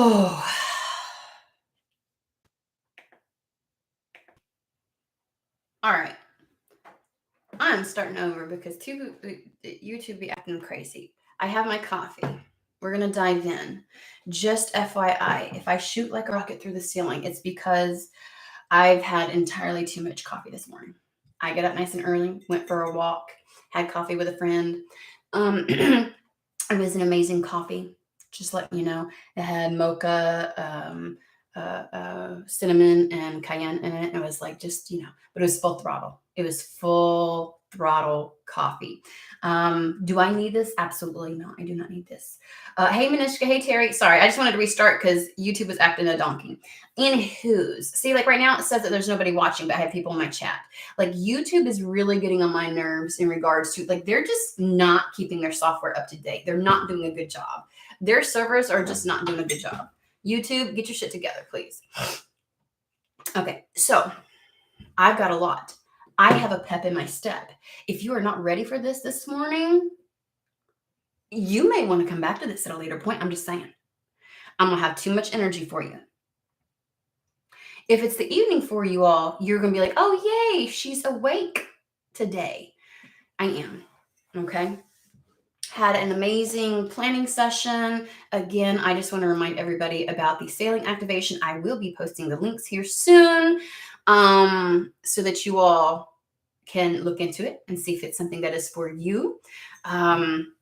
Oh, all right. I'm starting over because YouTube be acting crazy. I have my coffee. We're going to dive in. Just FYI, if I shoot like a rocket through the ceiling, it's because I've had entirely too much coffee this morning. I get up nice and early, went for a walk, had coffee with a friend. It was an amazing coffee. Just letting you know, it had mocha, cinnamon, and cayenne in it. It was like just, but it was full throttle. It was full throttle coffee. Do I need this? Absolutely not. I do not need this. Hey, Manishka. Hey, Terry. Sorry, I just wanted to restart because YouTube was acting a donkey. See, like right now it says that there's nobody watching, but I have people in my chat. Like YouTube is really getting on my nerves in regards to like they're just not keeping their software up to date. They're not doing a good job. Their servers are just not doing a good job. YouTube, get your shit together, please. Okay, so I've got a lot. I have a pep in my step. If you are not ready for this morning, you may want to come back to this at a later point. I'm just saying. I'm going to have too much energy for you. If it's the evening for you all, you're going to be like, oh, yay, she's awake today. I am. Okay. Had an amazing planning session. Again, I just want to remind everybody about the sailing activation. I will be posting the links here soon so that you all can look into it and see if it's something that is for you. I'm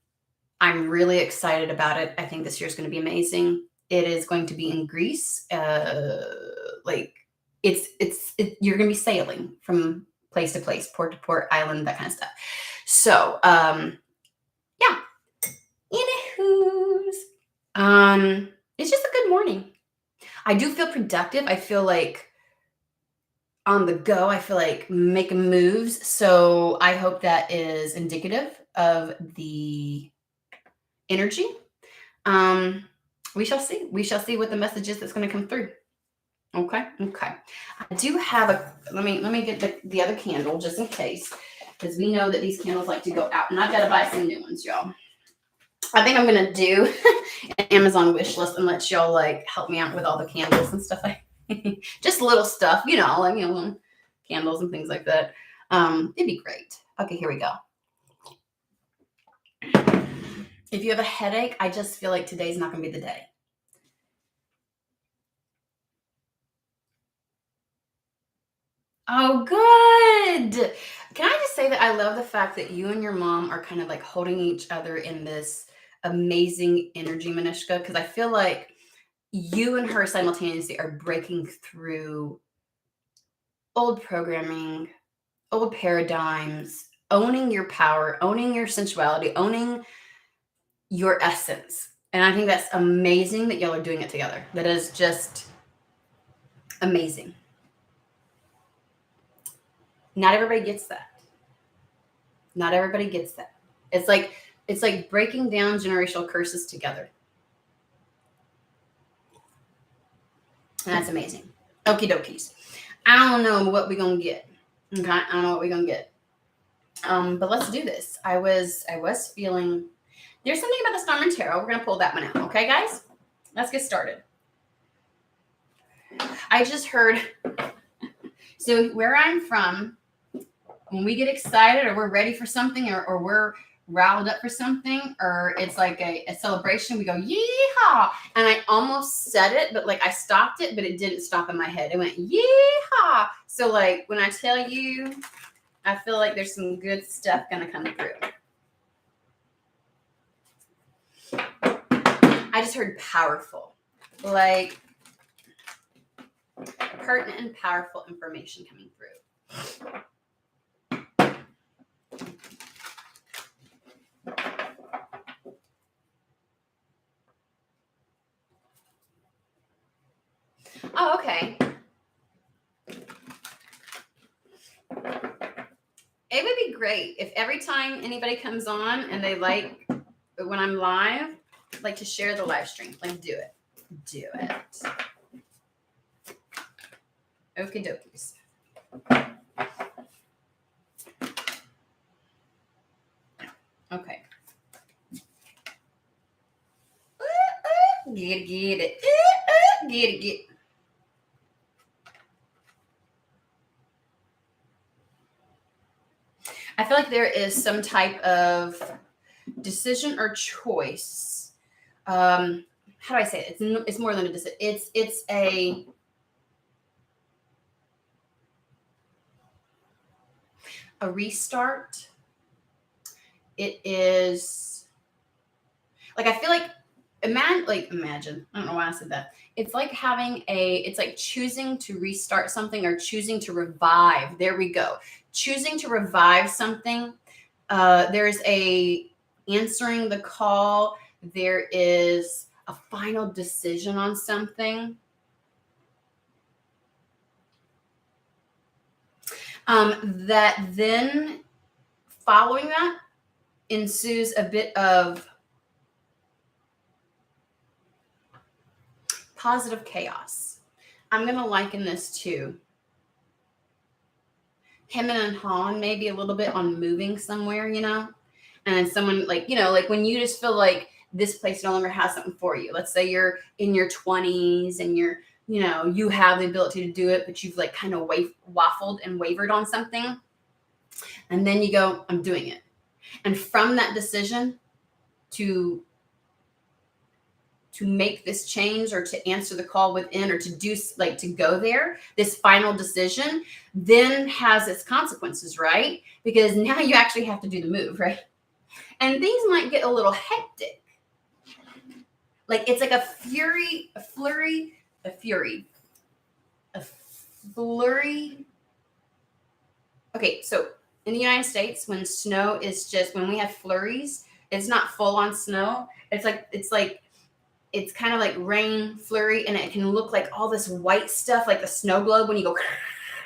really excited about it. I think this year is going to be amazing. It is going to be in Greece. You're going to be sailing from place to place, port to port, island, that kind of stuff. So, yeah. Anywho's, it's just a good morning. I do feel productive. I feel like on the go. I feel like making moves. So I hope that is indicative of the energy. We shall see. We shall see what the message is that's going to come through. Okay. I do have let me get the other candle just in case, because we know that these candles like to go out, and I've got to buy some new ones, y'all. I think I'm going to do an Amazon wish list and let y'all like help me out with all the candles and stuff like just little stuff, like, candles and things like that. It'd be great. Okay, here we go. If you have a headache, I just feel like today's not going to be the day. Oh, good. Can I just say that I love the fact that you and your mom are kind of like holding each other in this amazing energy, Manishka, because I feel like you and her simultaneously are breaking through old programming, old paradigms, owning your power, owning your sensuality, owning your essence. And I think that's amazing that y'all are doing it together. That is just amazing. Not everybody gets that. Not everybody gets that. It's like breaking down generational curses together. And that's amazing. Okie dokies. I don't know what we're going to get. Okay. I don't know what we're going to get. But let's do this. I was feeling, there's something about the Storm and Tarot. We're going to pull that one out. Okay, guys? Let's get started. I just heard, so where I'm from, when we get excited or we're ready for something or we're riled up for something, or it's like a celebration, we go, yeehaw. And I almost said it, but like I stopped it, but it didn't stop in my head. It went, yeehaw. So like when I tell you, I feel like there's some good stuff going to come through. I just heard powerful, like pertinent and powerful information coming through. Oh, okay. It would be great if every time anybody comes on and they like when I'm live, like to share the live stream. Like do it. Do it. Okie dokies. Okay. Get it. Get it, get it. I feel like there is some type of decision or choice. How do I say it? It's more than a decision. It's a restart. It is like, I feel like imagine. I don't know why I said that. It's like it's like choosing to restart something or choosing to revive. There we go. Choosing to revive something. There's a answering the call. There is a final decision on something. That then following that ensues a bit of positive chaos. I'm going to liken this to him and Han, maybe a little bit on moving somewhere, and then someone like when you just feel like this place no longer has something for you. Let's say you're in your 20s and you have the ability to do it, but you've like kind of waffled and wavered on something. And then you go, I'm doing it. And from that decision to make this change or to answer the call within or to do to go there, this final decision then has its consequences, right? Because now you actually have to do the move, right? And things might get a little hectic. Like it's like a flurry. Okay, so in the United States, when we have flurries, it's not full on snow. It's kind of like rain flurry, and it can look like all this white stuff, like the snow globe when you go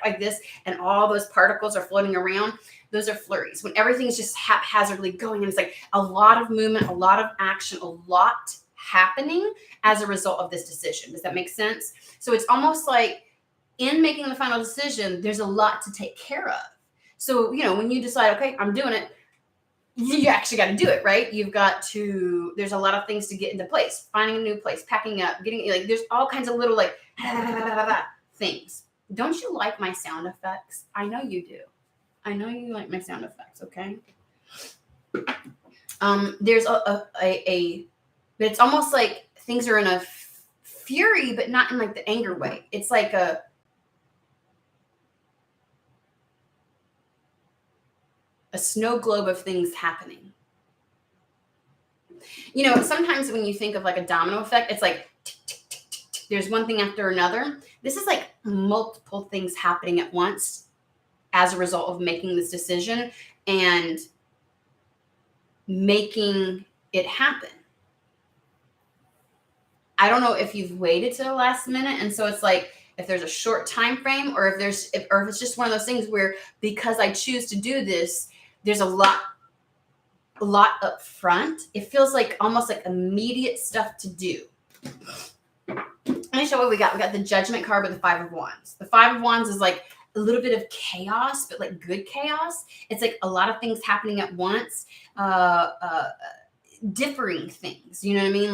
like this, and all those particles are floating around. Those are flurries. When everything's just haphazardly going, and it's like a lot of movement, a lot of action, a lot happening as a result of this decision. Does that make sense? So it's almost like in making the final decision, there's a lot to take care of. So, when you decide, okay, I'm doing it, you actually got to do it, right? There's a lot of things to get into place, finding a new place, packing up, there's all kinds of little things. Don't you like my sound effects? I know you do. I know you like my sound effects, okay? There's but it's almost like things are in a fury, but not in like the anger way. It's like a snow globe of things happening. Sometimes when you think of like a domino effect, it's like tick, tick, tick, tick, tick. There's one thing after another. This is like multiple things happening at once as a result of making this decision and making it happen. I don't know if you've waited to the last minute, and so it's like if there's a short time frame, or if it's just one of those things where because I choose to do this, there's a lot up front. It feels like almost like immediate stuff to do. Let me show what we got. We got the Judgment card with the Five of Wands. The Five of Wands is like a little bit of chaos, but like good chaos. It's like a lot of things happening at once, differing things. You know what I mean?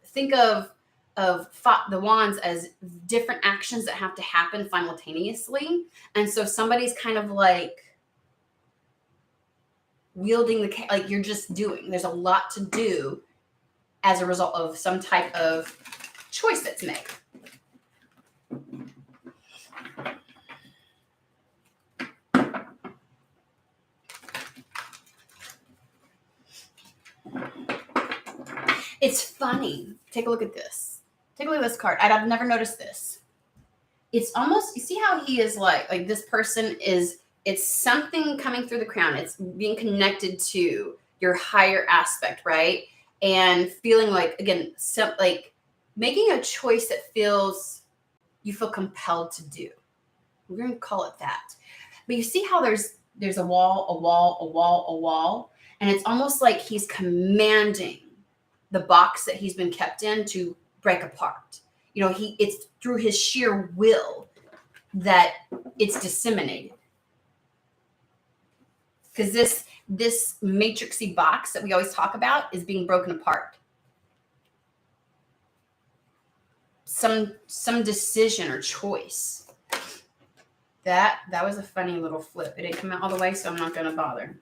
Think of the wands as different actions that have to happen simultaneously. And so somebody's kind of like wielding like you're just doing. There's a lot to do as a result of some type of choice that's made. It's funny. Take a look at this. Take a look at this card. I've never noticed this. It's almost, you see how he is like this person is, it's something coming through the crown. It's being connected to your higher aspect, right? And feeling like, again, making a choice that you feel compelled to do. We're going to call it that. But you see how there's a wall, and it's almost like he's commanding the box that he's been kept in to break apart. It's through his sheer will that it's disseminated. Because this matrixy box that we always talk about is being broken apart. some decision or choice. That was a funny little flip. It didn't come out all the way, so I'm not going to bother.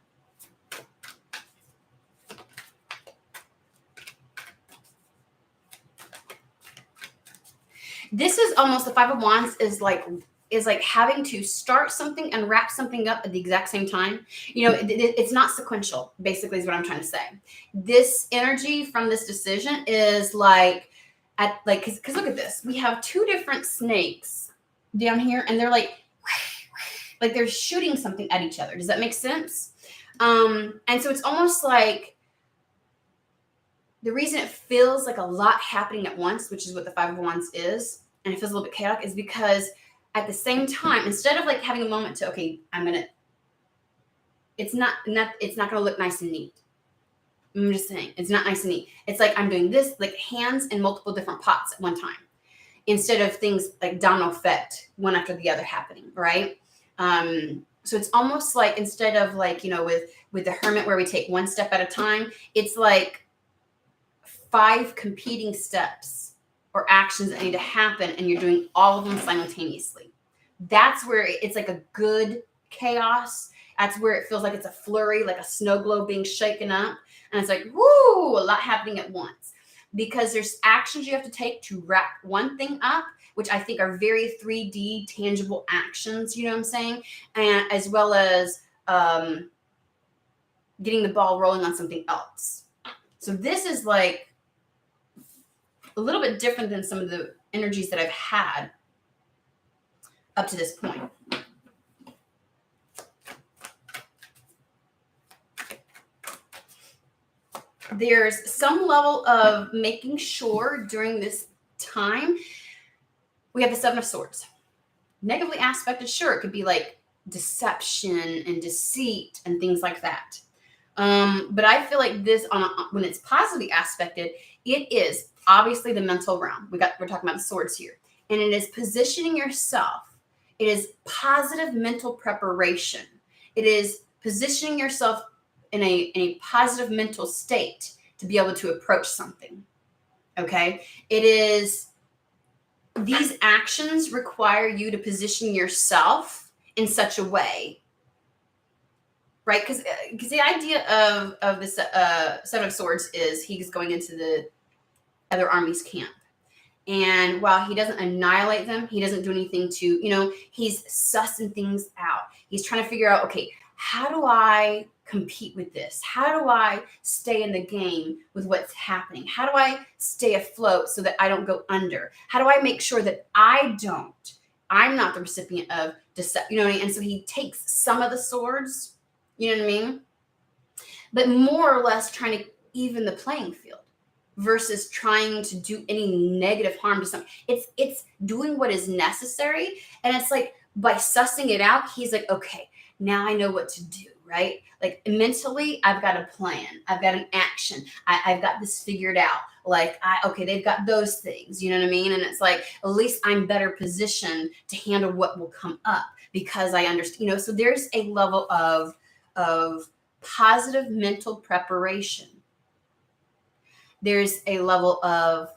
This is almost, the Five of Wands is like having to start something and wrap something up at the exact same time. It's not sequential, basically, is what I'm trying to say. This energy from this decision is because look at this. We have two different snakes down here, and they're like they're shooting something at each other. Does that make sense? And so it's almost like the reason it feels like a lot happening at once, which is what the Five of Wands is, and it feels a little bit chaotic, is because at the same time, instead of like having a moment to, okay, it's not gonna look nice and neat. I'm just saying, it's not nice and neat. It's like I'm doing this, like hands in multiple different pots at one time, instead of things like domino effect, one after the other happening, right? So it's almost like, instead of like, with the Hermit, where we take one step at a time, it's like 5 competing steps or actions that need to happen, and you're doing all of them simultaneously. That's where it's like a good chaos. That's where it feels like it's a flurry, like a snow globe being shaken up. And it's like, woo, a lot happening at once. Because there's actions you have to take to wrap one thing up, which I think are very 3D tangible actions, you know what I'm saying? And as well as getting the ball rolling on something else. So this is like a little bit different than some of the energies that I've had up to this point. There's some level of making sure during this time. We have the Seven of Swords. Negatively aspected, sure, it could be like deception and deceit and things like that. But I feel like this, when it's positively aspected, it is obviously the mental realm. We're talking about the swords here. And it is positioning yourself. It is positive mental preparation. It is positioning yourself in a positive mental state to be able to approach something. Okay? It is, these actions require you to position yourself in such a way, right? Because the idea of this Seven of Swords is he's going into the other army's camp. And while he doesn't annihilate them, he doesn't do anything to, he's sussing things out. He's trying to figure out, okay, how do I compete with this? How do I stay in the game with what's happening? How do I stay afloat so that I don't go under? How do I make sure that I'm not the recipient of deception? You know what I mean? And so he takes some of the swords, you know what I mean? But more or less trying to even the playing field versus trying to do any negative harm to something. It's doing what is necessary. And it's like, by sussing it out, he's like, okay, now I know what to do, right? Like mentally, I've got a plan. I've got an action. I've got this figured out. Like, okay, they've got those things, you know what I mean? And it's like, at least I'm better positioned to handle what will come up because I understand, so there's a level of positive mental preparation. There's a level of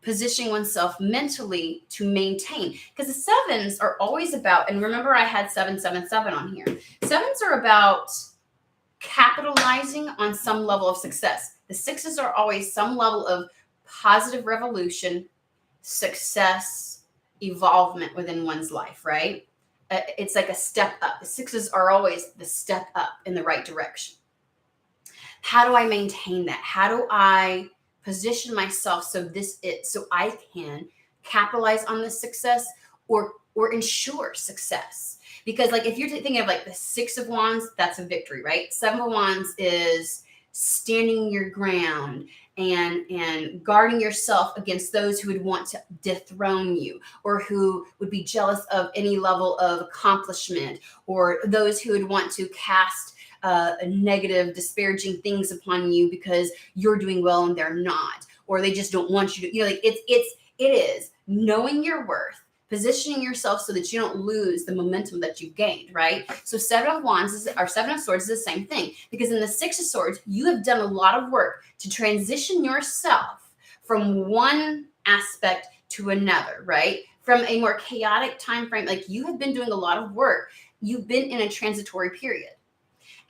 positioning oneself mentally to maintain, because the sevens are always about, and remember I had 777 on here. Sevens are about capitalizing on some level of success. The sixes are always some level of positive revolution, success, evolvement within one's life, right? It's like a step up. The sixes are always the step up in the right direction. How do I maintain that? How do I position myself so I can capitalize on this success or ensure success? Because like if you're thinking of like the Six of Wands, that's a victory, right? Seven of Wands is standing your ground and guarding yourself against those who would want to dethrone you or who would be jealous of any level of accomplishment or those who would want to cast negative, disparaging things upon you because you're doing well and they're not, or they just don't want you to, like it is knowing your worth, positioning yourself so that you don't lose the momentum that you've gained, right? So Seven of Wands or Seven of Swords is the same thing, because in the Six of Swords, you have done a lot of work to transition yourself from one aspect to another, right? From a more chaotic time frame, like you have been doing a lot of work. You've been in a transitory period.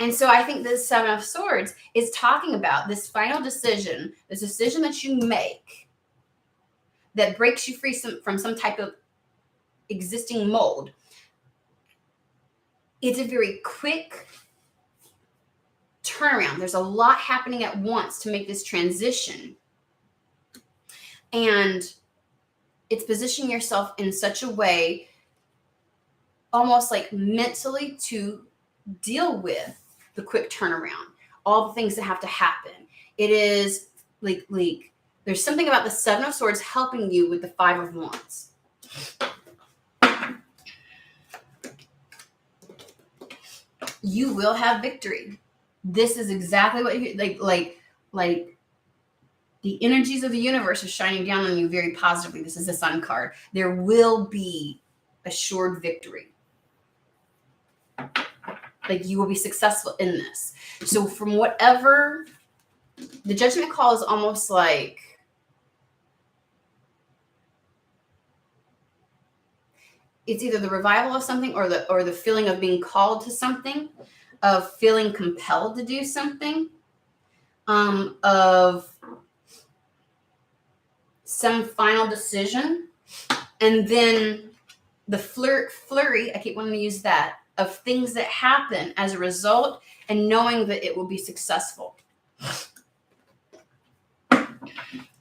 And so I think this Seven of Swords is talking about this final decision, this decision that you make that breaks you free from some type of existing mold. It's a very quick turnaround. There's a lot happening at once to make this transition. And it's positioning yourself in such a way, almost like mentally, to deal with the quick turnaround, all the things that have to happen. It is like there's something about the Seven of Swords helping you with the Five of Wands. You will have victory. This is exactly what you like the energies of the universe are shining down on you very positively. This is the Sun card. There will be assured victory. Like you will be successful in this. So from whatever, the judgment call is almost like it's either the revival of something or the feeling of being called to something, of feeling compelled to do something, of some final decision, and then the flurry, I keep wanting to use that, of things that happen as a result, and knowing that it will be successful.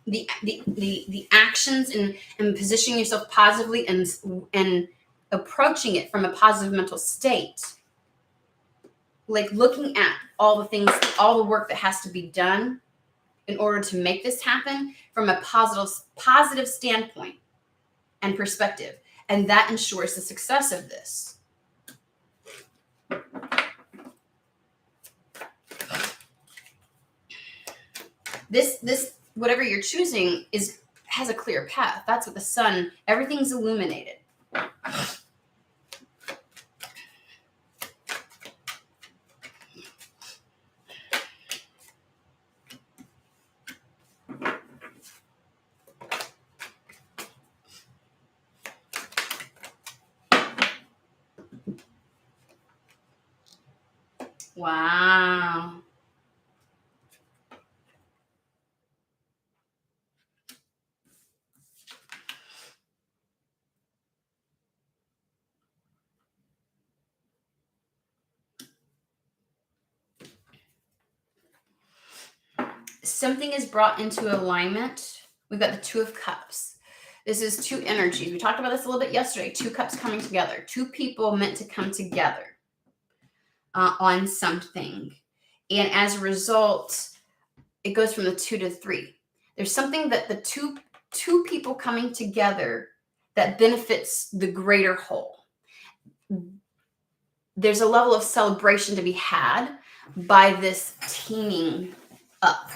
The actions and positioning yourself positively and approaching it from a positive mental state, like looking at all the things, all the work that has to be done in order to make this happen from a positive standpoint and perspective, and that ensures the success of this. This whatever you're choosing has a clear path. That's what the Sun, everything's illuminated. Wow. Something is brought into alignment. We've got the Two of Cups. This is two energies. We talked about this a little bit yesterday. Two cups coming together. Two people meant to come together on something. And as a result, it goes from the 2 to 3. There's something that the two people coming together that benefits the greater whole. There's a level of celebration to be had by this teaming up.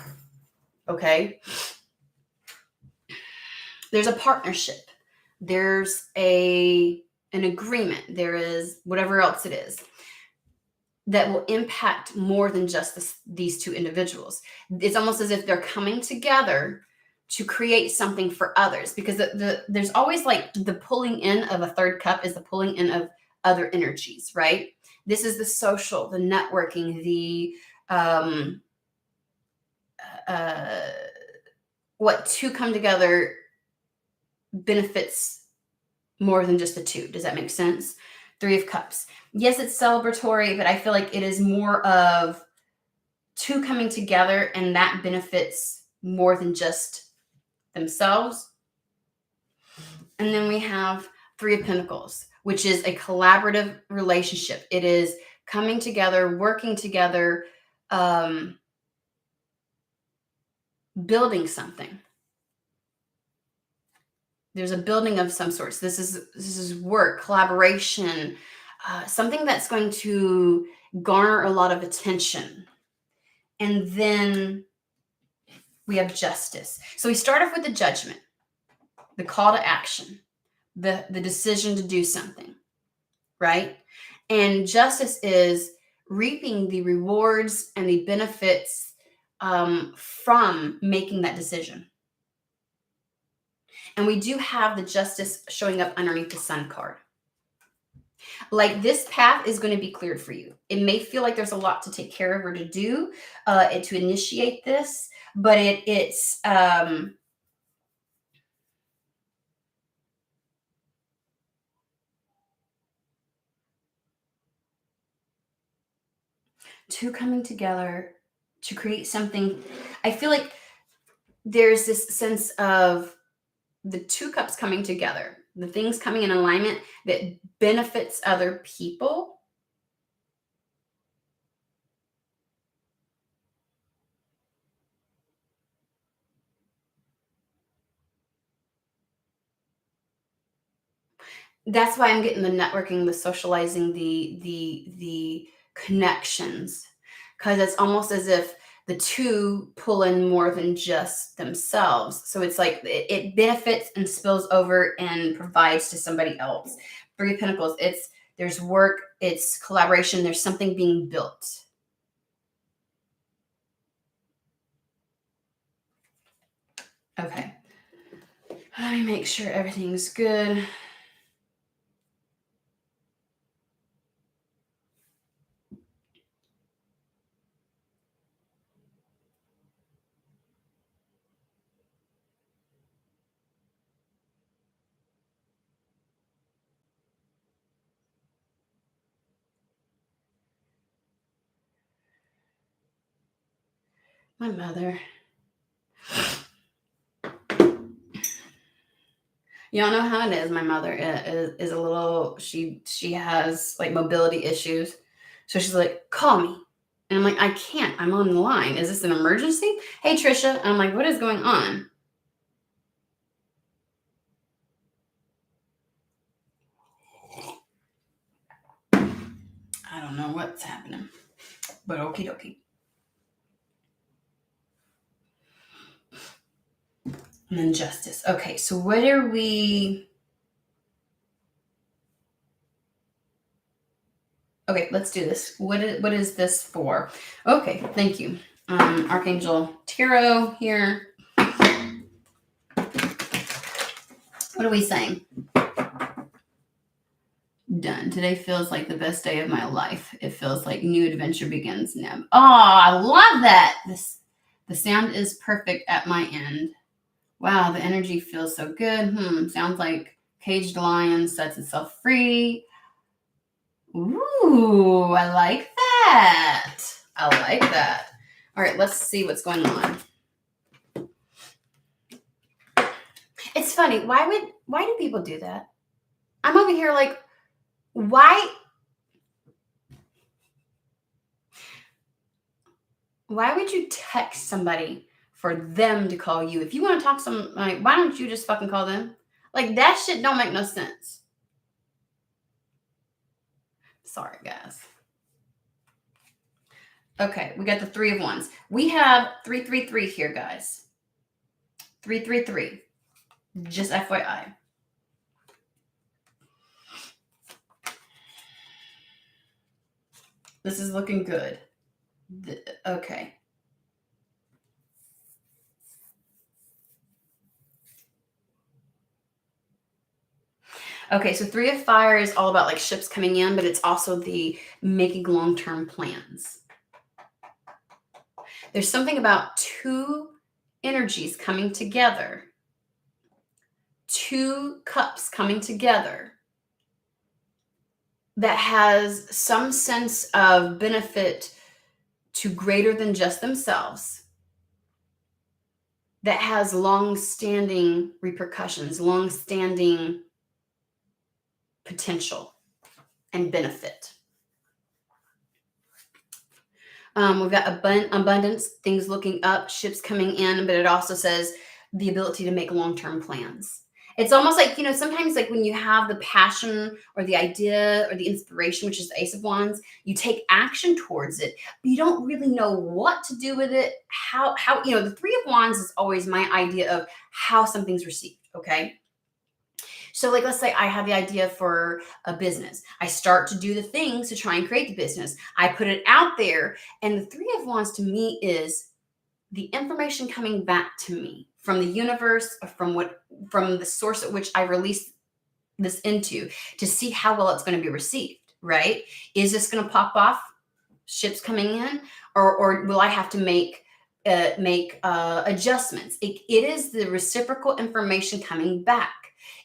Okay? There's a partnership. There's an agreement. There is whatever else it is that will impact more than just these two individuals. It's almost as if they're coming together to create something for others, because there's always like the pulling in of a third cup is the pulling in of other energies, right? This is the social, the networking, the what two come together benefits more than just the two. Does that make sense? Three of Cups. Yes, it's celebratory, but I feel like it is more of two coming together, and that benefits more than just themselves. And then we have Three of Pentacles, which is a collaborative relationship. It is coming together, working together, building something. There's a building of some sorts. This is work, collaboration, something that's going to garner a lot of attention. And then we have Justice. So we start off with the Judgment, the call to action, the decision to do something, right? And Justice is reaping the rewards and the benefits from making that decision. And we do have the Justice showing up underneath the Sun card. Like, this path is going to be cleared for you. It may feel like there's a lot to take care of or to do, to initiate this, but it's two coming together to create something. I feel like there's this sense of the two cups coming together, the things coming in alignment that benefits other people. That's why I'm getting the networking, the socializing, the connections, because it's almost as if the two pull in more than just themselves. So it's like it benefits and spills over and provides to somebody else. Three of Pentacles, there's work, it's collaboration, there's something being built. Okay. Let me make sure everything's good. My mother. Y'all know how it is. My mother is a little, she has like mobility issues. So she's like, call me. And I'm like, I can't. I'm on the line. Is this an emergency? Hey, Trisha. I'm like, what is going on? I don't know what's happening, but okie dokie. And then Justice. Okay, so what are we... Okay, let's do this. What is this for? Okay, thank you. Archangel Tarot here. What are we saying? Done. Today feels like the best day of my life. It feels like new adventure begins now. Oh, I love that. The sound is perfect at my end. Wow, the energy feels so good. Sounds like caged lion sets itself free. Ooh, I like that. I like that. All right, let's see what's going on. It's funny. Why do people do that? I'm over here like, why would you text somebody for them to call you? If you want to talk why don't you just fucking call them? Like, that shit don't make no sense. Sorry, guys. Okay, we got the Three of Wands. We have 333 here, guys. 333. Just FYI. This is looking good. Okay. Okay, so Three of Fire is all about like ships coming in, but it's also the making long-term plans. There's something about two energies coming together, two cups coming together, that has some sense of benefit to greater than just themselves, that has long-standing repercussions, long-standing potential and benefit. We've got abundance, things looking up, ships coming in, but it also says the ability to make long-term plans. It's almost like, sometimes like when you have the passion or the idea or the inspiration, which is the Ace of Wands, you take action towards it, but you don't really know what to do with it. How the Three of Wands is always my idea of how something's received, okay? So like, let's say I have the idea for a business. I start to do the things to try and create the business. I put it out there, and the Three of Wands to me is the information coming back to me from the universe, or from from the source at which I release this into, to see how well it's going to be received, right? Is this going to pop off, ships coming in, or will I have to make adjustments? It is the reciprocal information coming back.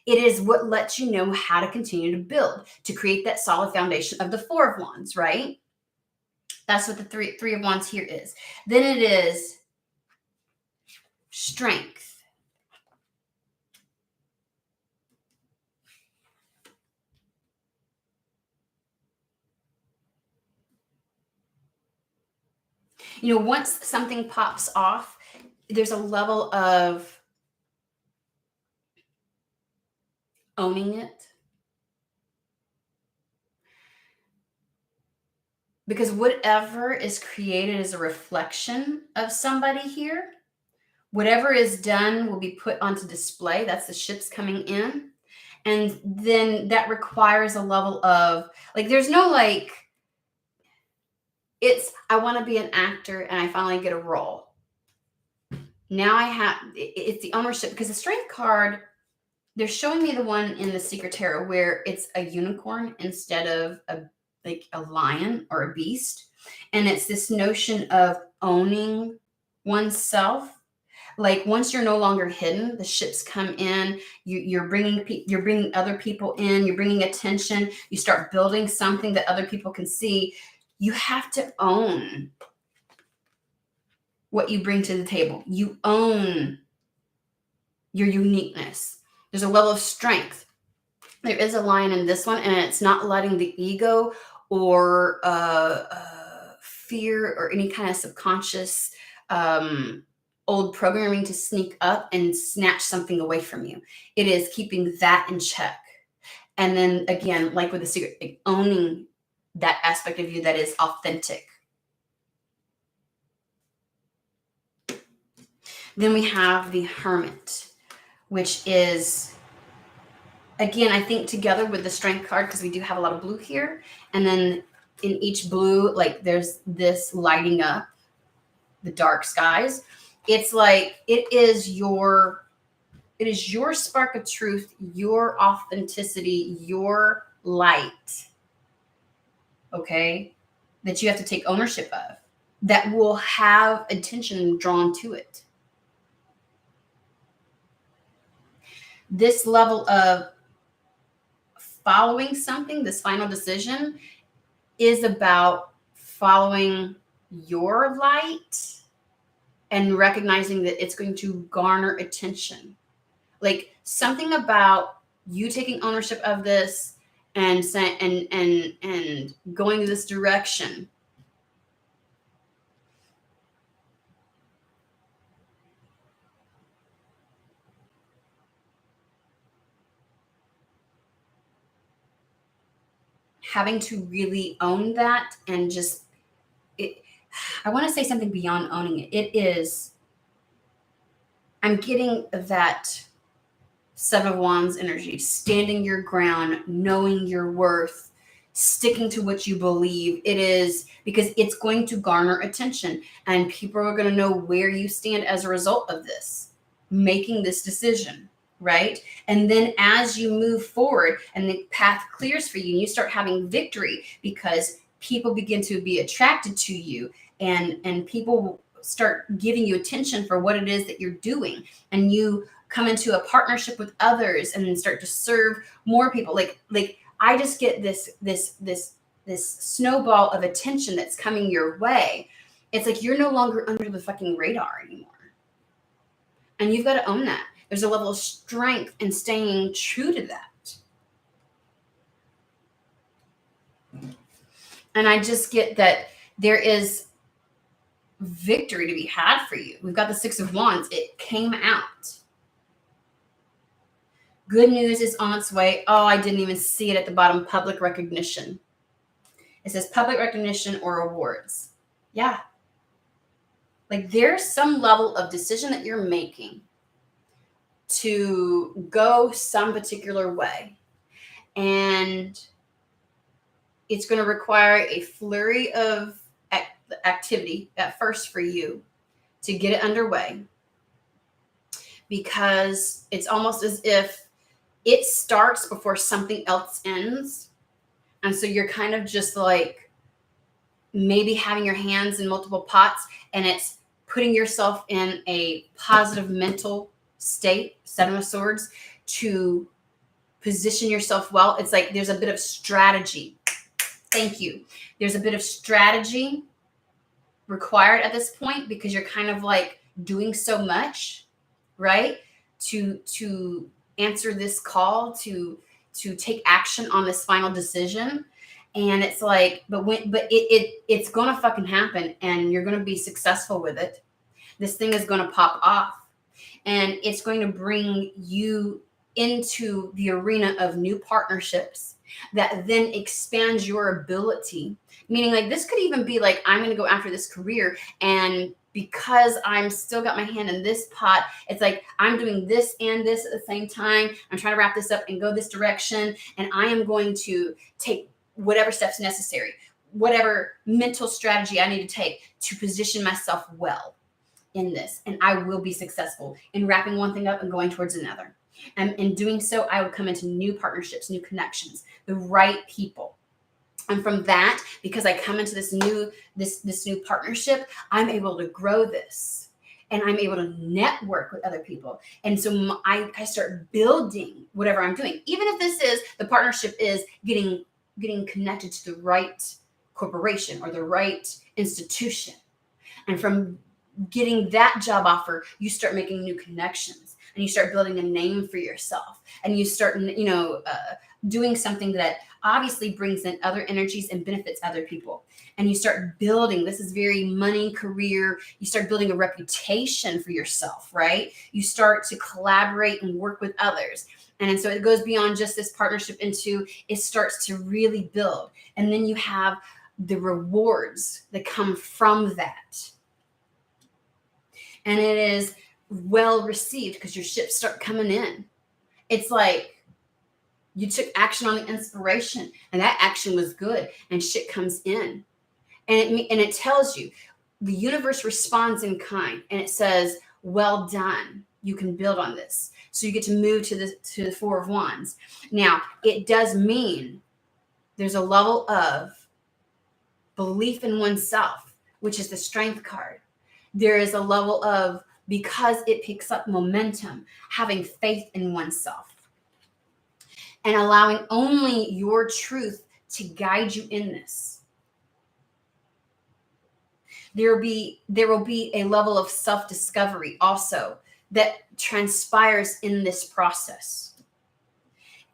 It is what lets you know how to continue to build, to create that solid foundation of the Four of Wands, right? That's what the three of Wands here is. Then it is strength. You know, once something pops off, there's a level of owning it. Because whatever is created is a reflection of somebody here. Whatever is done will be put onto display. That's the ships coming in. And then that requires a level of, like, there's no like, it's, I want to be an actor and I finally get a role. Now I have, it's the ownership, because the strength card, they're showing me the one in the Secret Tarot where it's a unicorn instead of a lion or a beast. And it's this notion of owning oneself. Like, once you're no longer hidden, the ships come in, you're bringing other people in, you're bringing attention, you start building something that other people can see. You have to own what you bring to the table. You own your uniqueness. There's a level of strength. There is a lion in this one, and it's not letting the ego or fear or any kind of subconscious old programming to sneak up and snatch something away from you. It is keeping that in check. And then again, like with the secret, like owning that aspect of you that is authentic. Then we have the Hermit, which is, again, I think together with the Strength card, because we do have a lot of blue here. And then in each blue, like there's this lighting up the dark skies. It's like, it is your spark of truth, your authenticity, your light, okay, that you have to take ownership of, that will have attention drawn to it. This level of following something, this final decision, is about following your light and recognizing that it's going to garner attention. Like, something about you taking ownership of this and going this direction. Having to really own that, and just it, I want to say something beyond owning it. It is, I'm getting that Seven of Wands energy, standing your ground, knowing your worth, sticking to what you believe. It is because it's going to garner attention, and people are going to know where you stand as a result of this, making this decision, right? And then as you move forward and the path clears for you and you start having victory, because people begin to be attracted to you, and people start giving you attention for what it is that you're doing, and you come into a partnership with others and then start to serve more people. Like I just get this snowball of attention that's coming your way. It's like you're no longer under the fucking radar anymore. And you've got to own that. There's a level of strength in staying true to that. And I just get that there is victory to be had for you. We've got the Six of Wands. It came out. Good news is on its way. Oh, I didn't even see it at the bottom. Public recognition. It says public recognition or awards. Yeah. Like, there's some level of decision that you're making to go some particular way. And it's going to require a flurry of activity at first for you to get it underway. because it's almost as if it starts before something else ends. And so you're kind of just like maybe having your hands in multiple pots, and it's putting yourself in a positive mental state, Seven of Swords, to position yourself well. It's like there's a bit of strategy. Thank you. There's a bit of strategy required at this point because you're kind of like doing so much, right? To answer this call, to take action on this final decision. And it's like, it's gonna fucking happen, and you're gonna be successful with it. This thing is gonna pop off, and it's going to bring you into the arena of new partnerships that then expands your ability. Meaning, like, this could even be like, I'm going to go after this career, and because I'm still got my hand in this pot, it's like I'm doing this and this at the same time. I'm trying to wrap this up and go this direction, and I am going to take whatever steps necessary, whatever mental strategy I need to take to position myself well in this, and I will be successful in wrapping one thing up and going towards another. And in doing so, I will come into new partnerships, new connections, the right people. And from that, because I come into this new partnership, I'm able to grow this, and I'm able to network with other people. And so I start building whatever I'm doing, even if this is the partnership is getting connected to the right corporation or the right institution. And from getting that job offer, you start making new connections, and you start building a name for yourself, and you start, doing something that obviously brings in other energies and benefits other people. And you start building, this is very money, career, you start building a reputation for yourself, right? You start to collaborate and work with others. And so it goes beyond just this partnership into, it starts to really build. And then you have the rewards that come from that. And it is well received because your ships start coming in. It's like you took action on the inspiration, and that action was good, and shit comes in. And it tells you, the universe responds in kind, and it says, well done. You can build on this. So you get to move to the Four of Wands. Now, it does mean there's a level of belief in oneself, which is the Strength card. There is a level of, because it picks up momentum, having faith in oneself and allowing only your truth to guide you in this. There will be a level of self-discovery also that transpires in this process.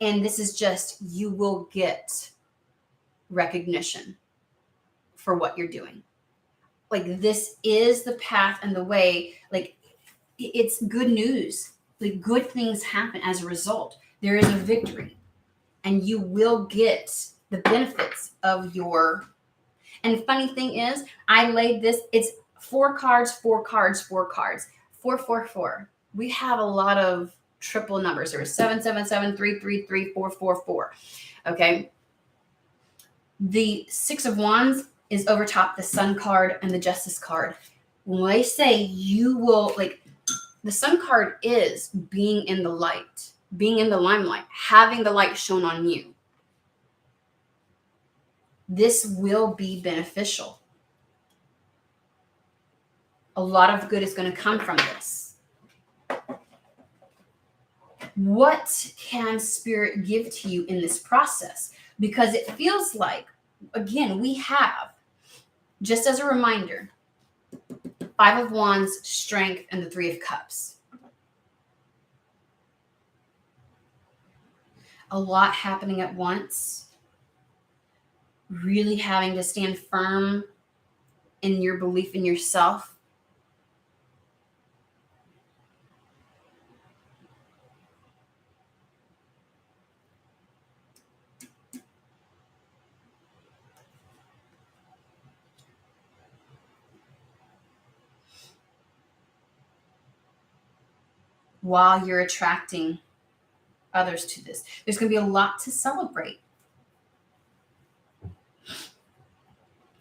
And this is just, you will get recognition for what you're doing. Like, this is the path and the way. Like, it's good news. Like, good things happen as a result. There is a victory, and you will get the benefits of your. And the funny thing is, I laid this, it's 4 cards, 4 cards, 4 cards, 4, 4, 4. We have a lot of triple numbers. There was 7, 7, 7, 3, 3, 3, 4, 4, 4. Okay. The 6 of Wands is over top the Sun card and the Justice card. When they say you will, like, the Sun card is being in the light, being in the limelight, having the light shown on you. This will be beneficial. A lot of good is going to come from this. What can Spirit give to you in this process? Because it feels like, again, we have, just as a reminder, 5 of Wands, Strength, and the 3 of Cups. A lot happening at once. Really having to stand firm in your belief in yourself. While you're attracting others to this. There's going to be a lot to celebrate.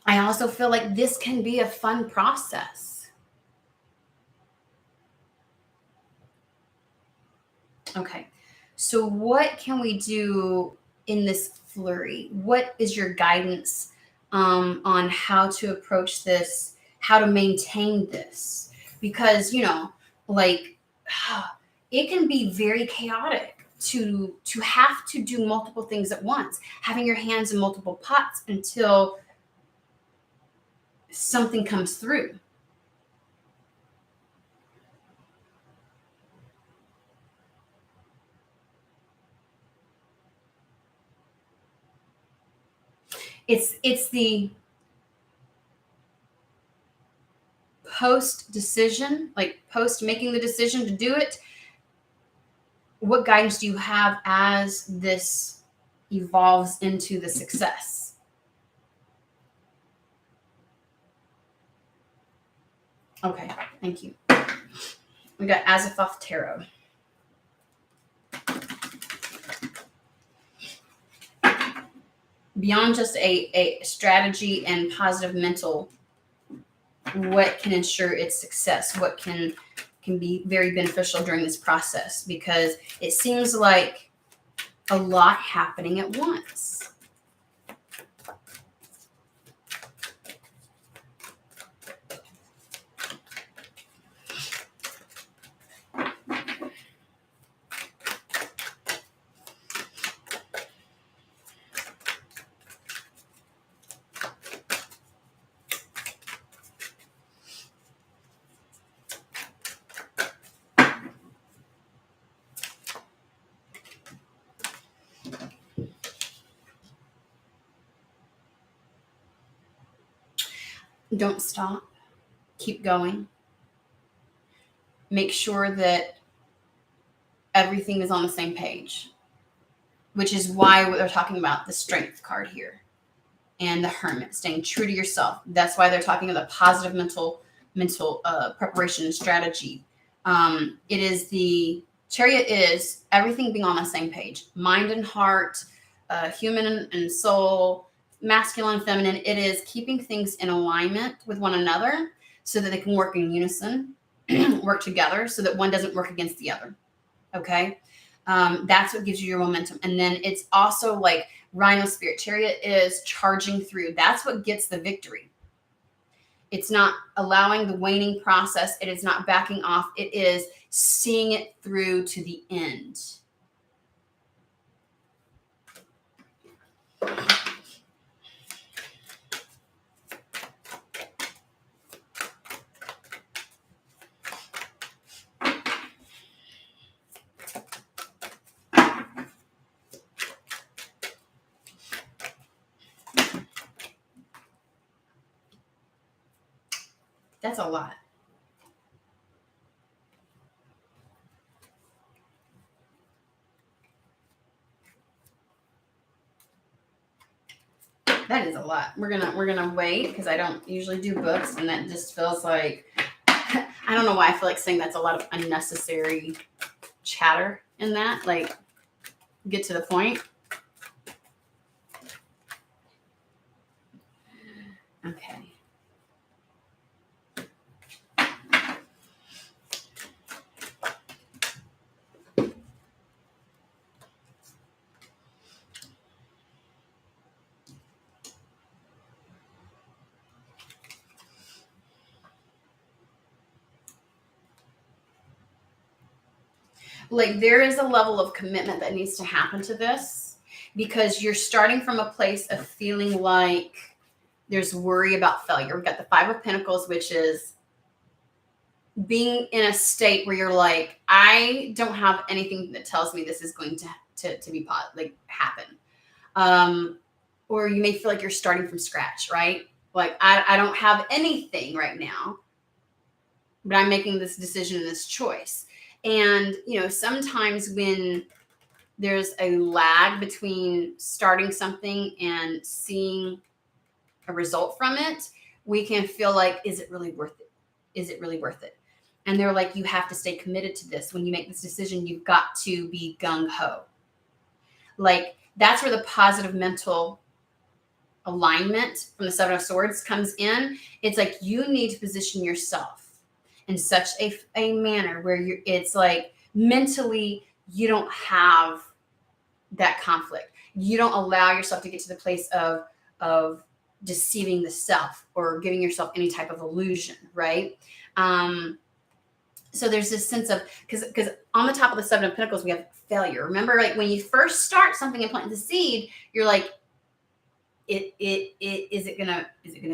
I also feel like this can be a fun process. Okay. So what can we do in this flurry? What is your guidance on how to approach this, how to maintain this? Because, like it can be very chaotic to have to do multiple things at once, having your hands in multiple pots until something comes through. It's the post decision, like post making the decision to do it. What guidance do you have as this evolves into the success? Okay, thank you. We got Azathoth Tarot. Beyond just a strategy and positive mental, what can ensure its success? What can be very beneficial during this process? Because it seems like a lot happening at once. Don't stop. Keep going. Make sure that everything is on the same page, which is why they're talking about the strength card here and the hermit, staying true to yourself. That's why they're talking about the positive mental preparation and strategy. It is the chariot is everything being on the same page, mind and heart, human and soul, masculine and feminine. It is keeping things in alignment with one another so that they can work in unison, work together, so that one doesn't work against the other. Okay. That's what gives you your momentum. And then it's also like Rhino Spirit Chariot is charging through. That's what gets the victory. It's not allowing the waning process. It is not backing off. It is seeing it through to the end. That's a lot. That is a lot. We're gonna wait because I don't usually do books, and that just feels like I don't know why I feel like saying that's a lot of unnecessary chatter in that. Like, get to the point. Okay. Like, there is a level of commitment that needs to happen to this because you're starting from a place of feeling like there's worry about failure. We've got the Five of Pentacles, which is being in a state where you're like, I don't have anything that tells me this is going to be like happen. Or you may feel like you're starting from scratch, right? Like, I don't have anything right now, but I'm making this decision and this choice. And, sometimes when there's a lag between starting something and seeing a result from it, we can feel like, is it really worth it? Is it really worth it? And they're like, you have to stay committed to this. When you make this decision, you've got to be gung-ho. Like, that's where the positive mental alignment from the Seven of Swords comes in. It's like you need to position yourself in such a manner where it's like mentally you don't have that conflict. You don't allow yourself to get to the place of deceiving the self or giving yourself any type of illusion, right? So there's this sense of, because on the top of the Seven of Pentacles, we have failure. Remember, like when you first start something and plant the seed, you're like, is it gonna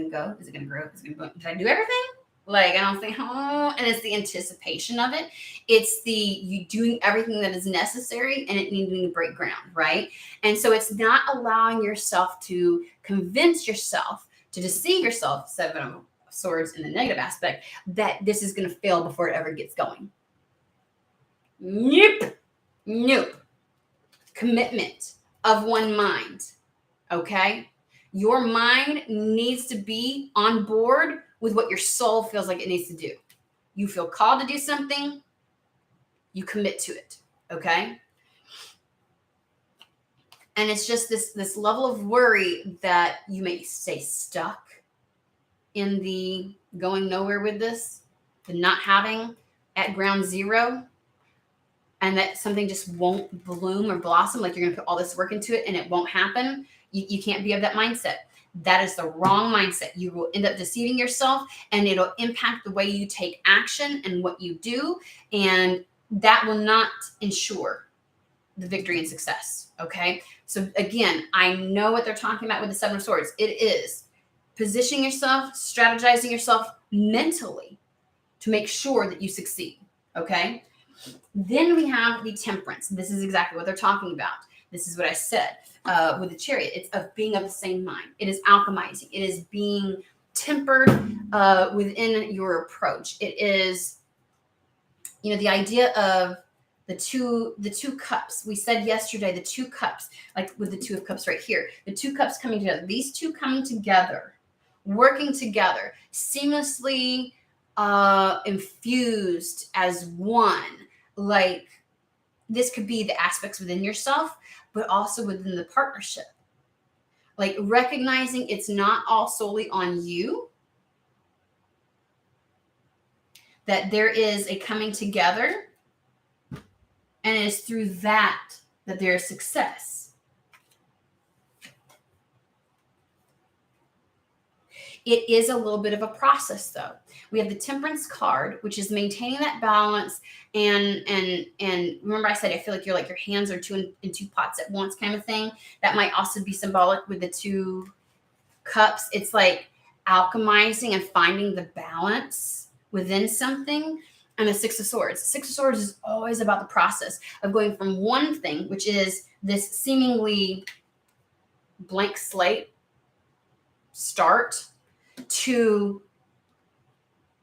go? Is it gonna grow? Is it gonna go? Did I do everything? Like, I don't think, oh, and it's the anticipation of it. It's the you doing everything that is necessary and it needing to break ground, right? And so it's not allowing yourself to convince yourself, to deceive yourself, Seven of Swords in the negative aspect, that this is going to fail before it ever gets going. Nope. Commitment of one mind, okay? Your mind needs to be on board with what your soul feels like it needs to do. You feel called to do something, you commit to it, okay? And it's just this level of worry that you may stay stuck in the going nowhere with this, the not having at ground zero, and that something just won't bloom or blossom, like you're going to put all this work into it and it won't happen. You can't be of that mindset. That is the wrong mindset. You will end up deceiving yourself, and it'll impact the way you take action and what you do, and that will not ensure the victory and success, okay? So again, I know what they're talking about with the Seven of Swords. It is positioning yourself, strategizing yourself mentally to make sure that you succeed, okay? Then we have the Temperance. This is exactly what they're talking about. This is what I said with the Chariot. It's of being of the same mind. It is alchemizing. It is being tempered within your approach. It is, the idea of the two cups. We said yesterday, the two cups, like with the Two of Cups right here, the two cups coming together. These two coming together, working together, seamlessly infused as one. Like, this could be the aspects within yourself, but also within the partnership. Like recognizing it's not all solely on you, that there is a coming together, and it is through that there is success. It is a little bit of a process, though. We have the Temperance card, which is maintaining that balance. And remember I said, I feel like your hands are in two pots at once kind of thing. That might also be symbolic with the Two Cups. It's like alchemizing and finding the balance within something. And the Six of Swords. Six of Swords is always about the process of going from one thing, which is this seemingly blank slate start, to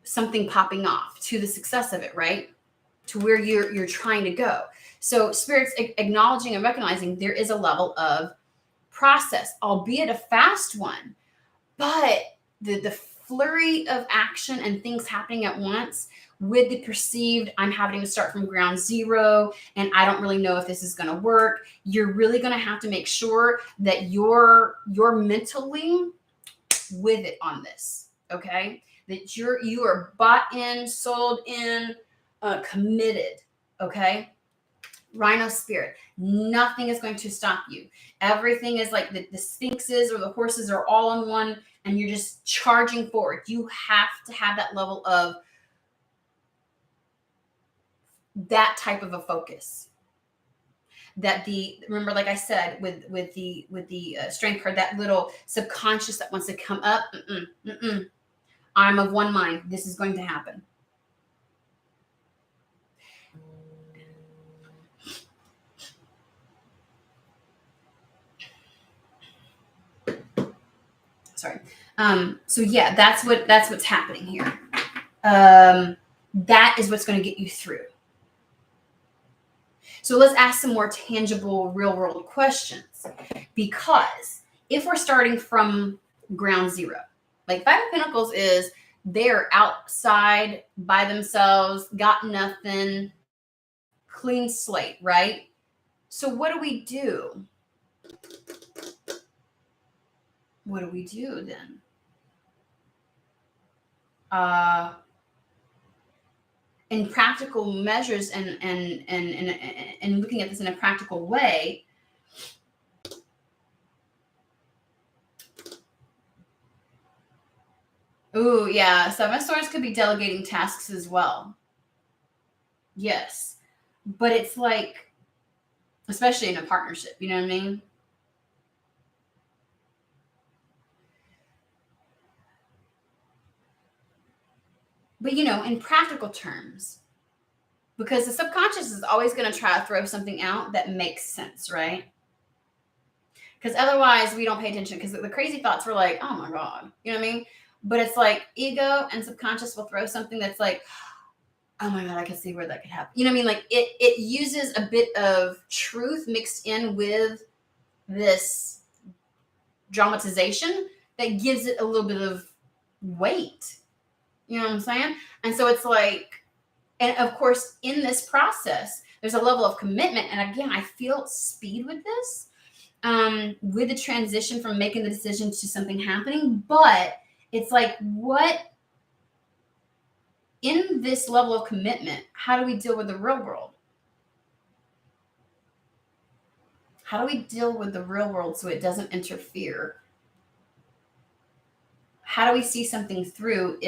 something popping off, to the success of it, right? To where you're trying to go. So Spirit's acknowledging and recognizing there is a level of process, albeit a fast one, but the flurry of action and things happening at once with the perceived, I'm having to start from ground zero and I don't really know if this is going to work. You're really going to have to make sure that you're mentally with it on this, okay? That you are bought in, sold in, committed, okay? Rhino Spirit, nothing is going to stop you. Everything is like the sphinxes or the horses are all on one, and you're just charging forward. You have to have that level of that type of a focus. That remember, like I said, with the Strength card, that little subconscious that wants to come up. I'm of one mind. This is going to happen. Sorry. So yeah, that's what's happening here. That is what's going to get you through. So let's ask some more tangible, real world questions. Because if we're starting from ground zero, like Five of Pentacles is they're outside by themselves, got nothing, clean slate, right? So what do we do? What do we do then? in practical measures and looking at this in a practical way, ooh, yeah, Seven of Swords could be delegating tasks as well. Yes. But it's like, especially in a partnership, you know what I mean? But, in practical terms, because the subconscious is always going to try to throw something out that makes sense, right? Because otherwise we don't pay attention, because the crazy thoughts were like, oh my God, you know what I mean? But it's like ego and subconscious will throw something that's like, oh my God, I can see where that could happen. You know what I mean? Like it uses a bit of truth mixed in with this dramatization that gives it a little bit of weight. You know what I'm saying? And so it's like, and of course, in this process, there's a level of commitment. And again, I feel speed with this, with the transition from making the decision to something happening. But it's like, what in this level of commitment, how do we deal with the real world? How do we deal with the real world so it doesn't interfere? How do we see something through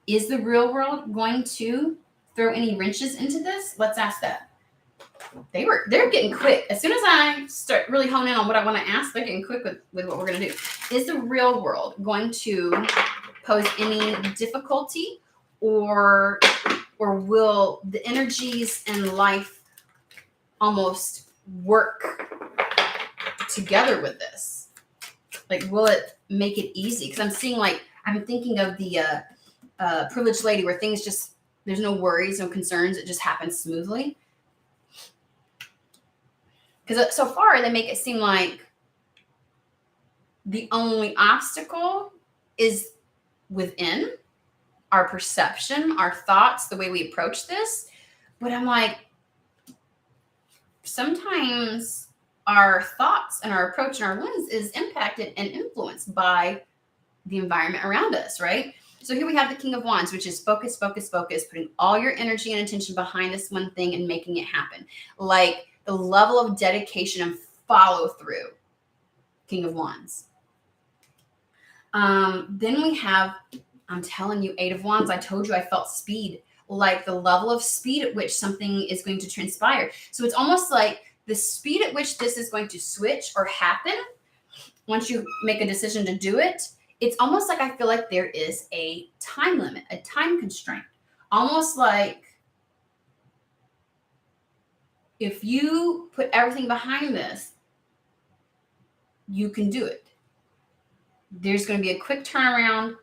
is the real world going to throw any wrenches into this? Let's ask that. They're getting quick. As soon as I start really honing in on what I want to ask, they're getting quick with what we're going to do. Is the real world going to pose any difficulty, or will the energies in life almost work together with this? Like, will it make it easy? Because I'm seeing, like, I'm thinking of the privileged lady, where things just, there's no worries, no concerns. It just happens smoothly. Because so far they make it seem like the only obstacle is within our perception, our thoughts, the way we approach this. But I'm like, sometimes our thoughts and our approach and our lens is impacted and influenced by the environment around us, right? So here we have the King of Wands, which is focus, focus, focus, putting all your energy and attention behind this one thing and making it happen. Like the level of dedication and follow through, King of Wands. Then we have, I'm telling you, Eight of Wands. I told you I felt speed, like the level of speed at which something is going to transpire. So it's almost like the speed at which this is going to switch or happen once you make a decision to do it. It's almost like I feel like there is a time limit, a time constraint. Almost like if you put everything behind this, you can do it. There's going to be a quick turnaround.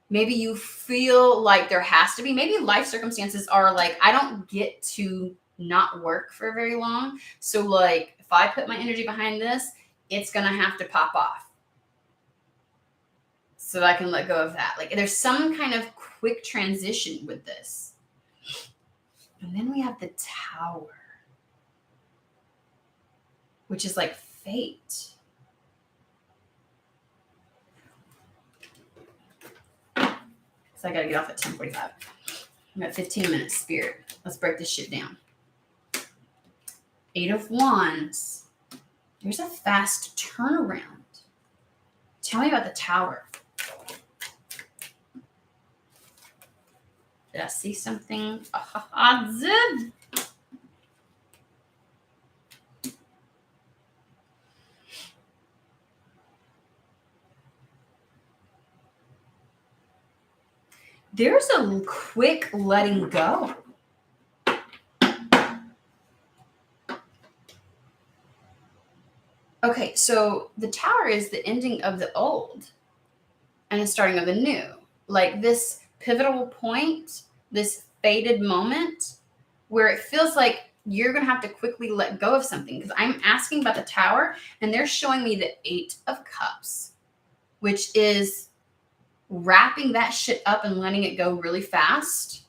Maybe you feel like there has to be, maybe life circumstances are like, I don't get to not work for very long. So like, if I put my energy behind this, it's going to have to pop off so that I can let go of that. Like there's some kind of quick transition with this. And then we have the Tower, which is like fate. So I got to get off at 10:45. I'm at 15 minutes, Spirit. Let's break this shit down. Eight of Wands. There's a fast turnaround. Tell me about the Tower. Did I see something? Zip. There's a quick letting go. Okay, so the Tower is the ending of the old and the starting of the new. Like this pivotal point, this fated moment where it feels like you're going to have to quickly let go of something. Because I'm asking about the Tower, and they're showing me the Eight of Cups, which is wrapping that shit up and letting it go really fast,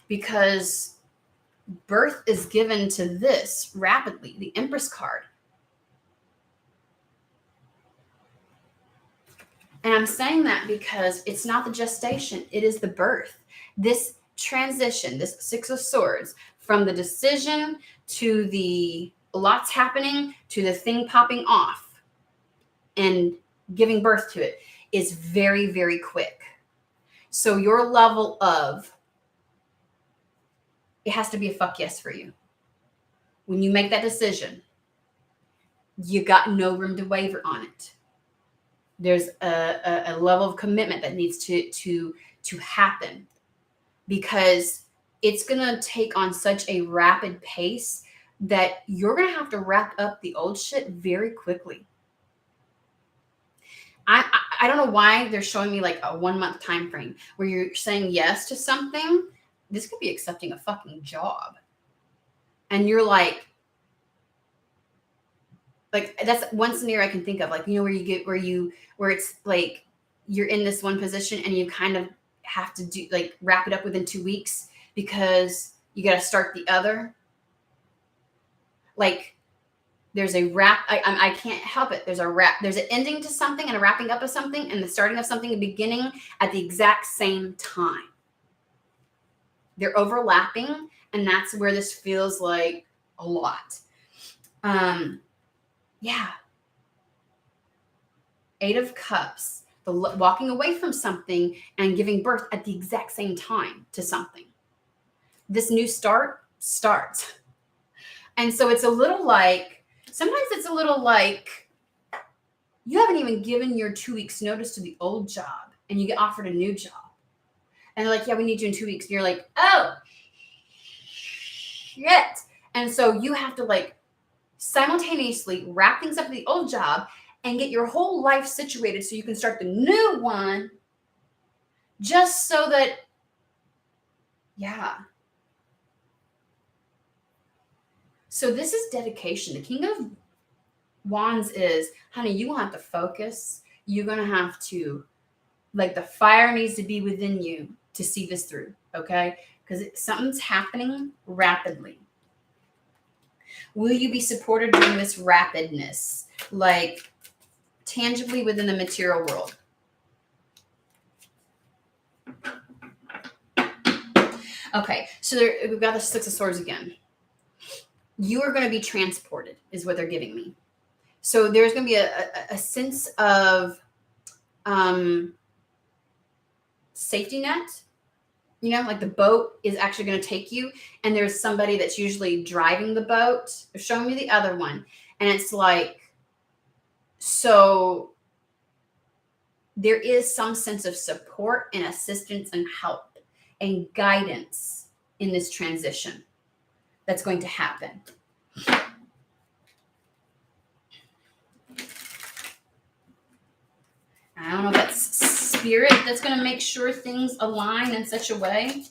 because birth is given to this rapidly, the Empress card. And I'm saying that because it's not the gestation, it is the birth. This transition, this Six of Swords, from the decision to the lots happening to the thing popping off and giving birth to it, is very, very quick. So your level of, it has to be a fuck yes for you. When you make that decision, you got no room to waver on it. There's a level of commitment that needs to happen, because it's going to take on such a rapid pace that you're going to have to wrap up the old shit very quickly. I don't know why they're showing me like a 1 month time frame where you're saying yes to something. This could be accepting a fucking job. And you're like that's one scenario I can think of, like, you know, where it's like you're in this one position and you kind of have to do like wrap it up within 2 weeks because you got to start the other. Like there's a wrap. I can't help it. There's a wrap. There's an ending to something and a wrapping up of something and the starting of something and beginning at the exact same time. They're overlapping, and that's where this feels like a lot. Yeah. 8 of Cups, the walking away from something and giving birth at the exact same time to something. This new start starts. And so it's a little like, sometimes it's a little like you haven't even given your 2 weeks notice to the old job and you get offered a new job. And they're like, yeah, we need you in 2 weeks. And you're like, oh, shit. And so you have to like simultaneously wrap things up at the old job and get your whole life situated so you can start the new one, just so that, yeah. So this is dedication. The King of Wands is, honey, you will have to focus. You're going to have to, like, the fire needs to be within you to see this through, okay? Because something's happening rapidly. Will you be supported during this rapidness, like tangibly within the material world? Okay, so we've got the Six of Swords again. You are going to be transported, is what they're giving me. So there's going to be a sense of safety net. You know, like the boat is actually going to take you, and there's somebody that's usually driving the boat. They're showing me the other one, and it's like, so there is some sense of support and assistance and help and guidance in this transition that's going to happen. I don't know if that's spirit that's going to make sure things align in such a way.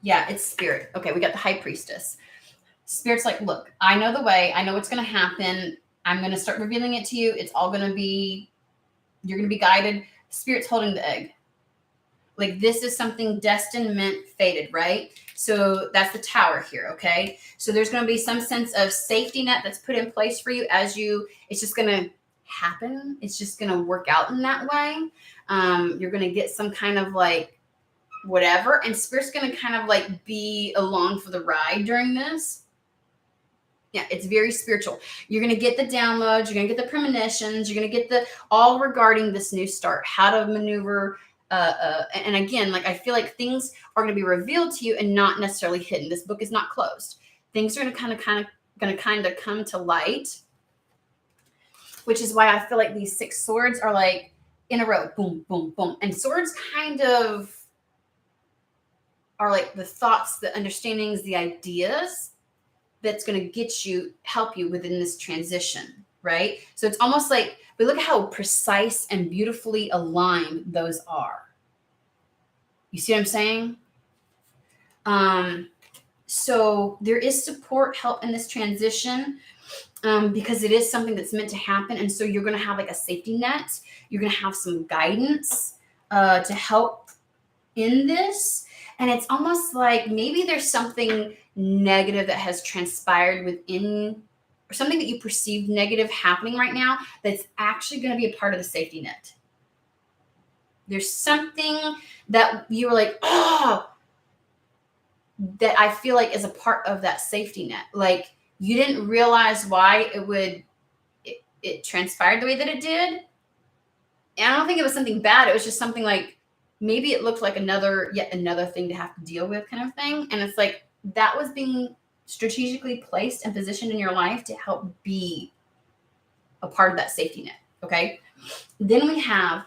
Yeah, it's spirit. Okay, we got the High Priestess. Spirit's like, look, I know the way. I know what's going to happen. I'm going to start revealing it to you. It's all going to be, you're going to be guided. Spirit's holding the egg. Like this is something destined, meant, fated, right? So that's the Tower here, okay? So there's going to be some sense of safety net that's put in place for you as you, it's just going to happen. It's just going to work out in that way. You're going to get some kind of like whatever. And Spirit's going to kind of like be along for the ride during this. Yeah, it's very spiritual. You're going to get the downloads. You're going to get the premonitions. You're going to get the all regarding this new start, how to maneuver. And again, like I feel like things are going to be revealed to you and not necessarily hidden. This book is not closed. Things are going to kind of come to light, which is why I feel like these 6 swords are like in a row, boom, boom, boom. And swords kind of are like the thoughts, the understandings, the ideas that's going to help you within this transition, right? So it's almost like, but look at how precise and beautifully aligned those are. You see what I'm saying? So there is support, help in this transition because it is something that's meant to happen. And so you're going to have like a safety net. You're going to have some guidance to help in this. And it's almost like maybe there's something negative that has transpired within, or something that you perceive negative happening right now that's actually going to be a part of the safety net. There's something that you were like, oh, that I feel like is a part of that safety net. Like you didn't realize why it transpired the way that it did. And I don't think it was something bad. It was just something like, maybe it looked like yet another thing to have to deal with kind of thing. And it's like, that was being strategically placed and positioned in your life to help be a part of that safety net. Okay. Then we have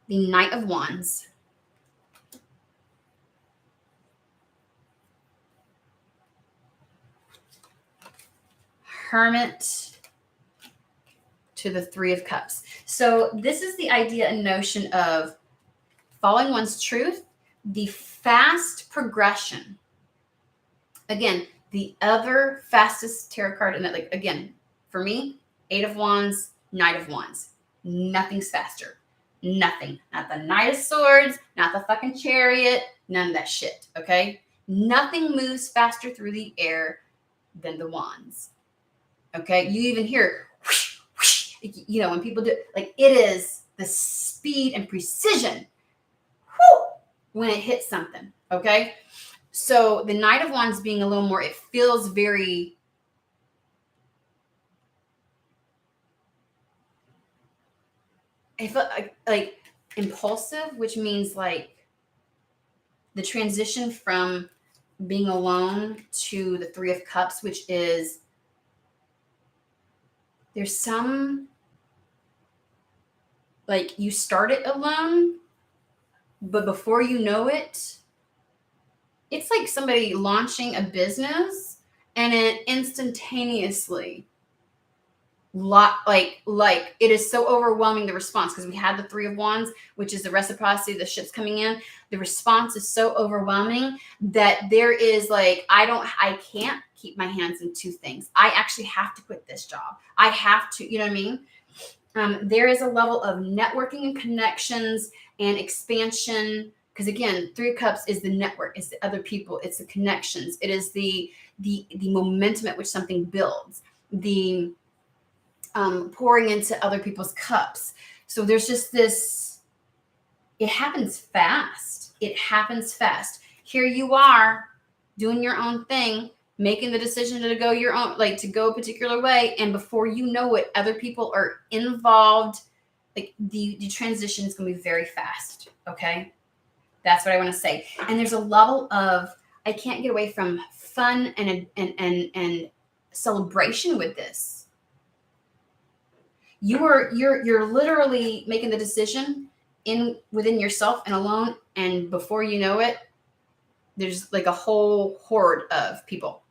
the Knight of Wands. Hermit to the Three of Cups. So this is the idea and notion of following one's truth, the fast progression. Again, the other fastest tarot card, and like again, for me, Eight of Wands, Knight of Wands. Nothing's faster. Nothing. Not the Knight of Swords, not the fucking Chariot, none of that shit. Okay? Nothing moves faster through the air than the Wands. Okay? You even hear whoosh, whoosh, you know, when people do like, it is the speed and precision when it hits something. Okay? So the Knight of Wands being a little more, it feels very, I feel like impulsive, which means like the transition from being alone to the Three of Cups, which is, there's some, like you start it alone, but before you know it, it's like somebody launching a business and it instantaneously like it is so overwhelming, the response, because we had the Three of Wands, which is the reciprocity, the ships coming in. The response is so overwhelming that there is like, I can't keep my hands in two things. I actually have to quit this job. I have to, you know what I mean? There is a level of networking and connections and expansion, because again, Three of Cups is the network, it's the other people, it's the connections, it is the momentum at which something builds, the pouring into other people's cups. So there's just this, it happens fast. It happens fast. Here you are doing your own thing, making the decision to go your own, like to go a particular way. And before you know it, other people are involved. Like the transition is going to be very fast. Okay. That's what I want to say. And there's a level of, I can't get away from fun and celebration with this. You're literally making the decision within yourself and alone, and before you know it, there's like a whole horde of people.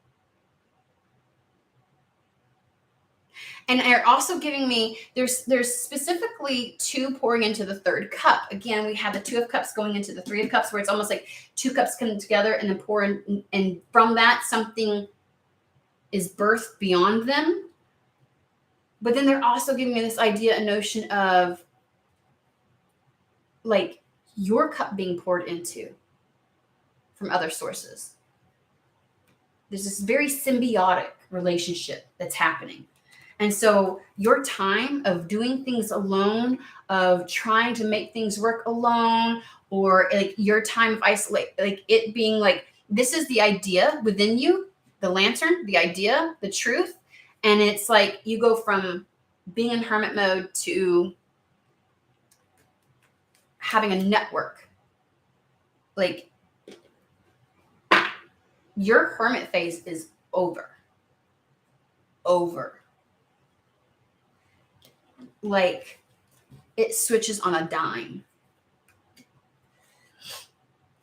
And they're also giving me, there's specifically two pouring into the third cup. Again, we have the Two of Cups going into the Three of Cups, where it's almost like two cups coming together and then pouring, and from that something is birthed beyond them. But then they're also giving me this idea, a notion of like your cup being poured into from other sources. There's this very symbiotic relationship that's happening. And so your time of doing things alone, of trying to make things work alone, or like your time of isolate, like it being like, this is the idea within you, the lantern, the idea, the truth. And it's like you go from being in hermit mode to having a network. Like your hermit phase is over. Like it switches on a dime.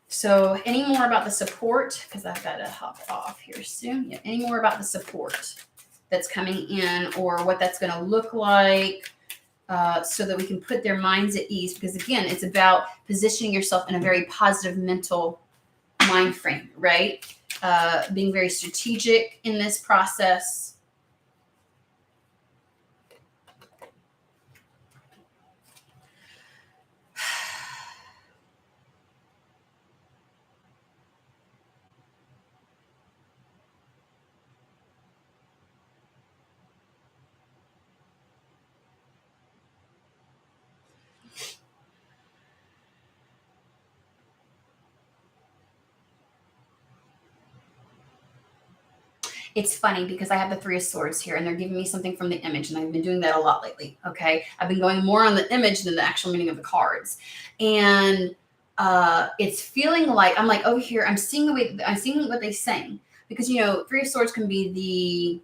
So any more about the support, because I've got to hop off here soon. Yeah, any more about the support that's coming in, or what that's going to look like, so that we can put their minds at ease. Because again, it's about positioning yourself in a very positive mental mind frame, right? Being very strategic in this process. It's funny because I have the Three of Swords here and they're giving me something from the image, and I've been doing that a lot lately. Okay. I've been going more on the image than the actual meaning of the cards. And it's feeling like I'm like over here, I'm seeing what they're saying. Because Three of Swords can be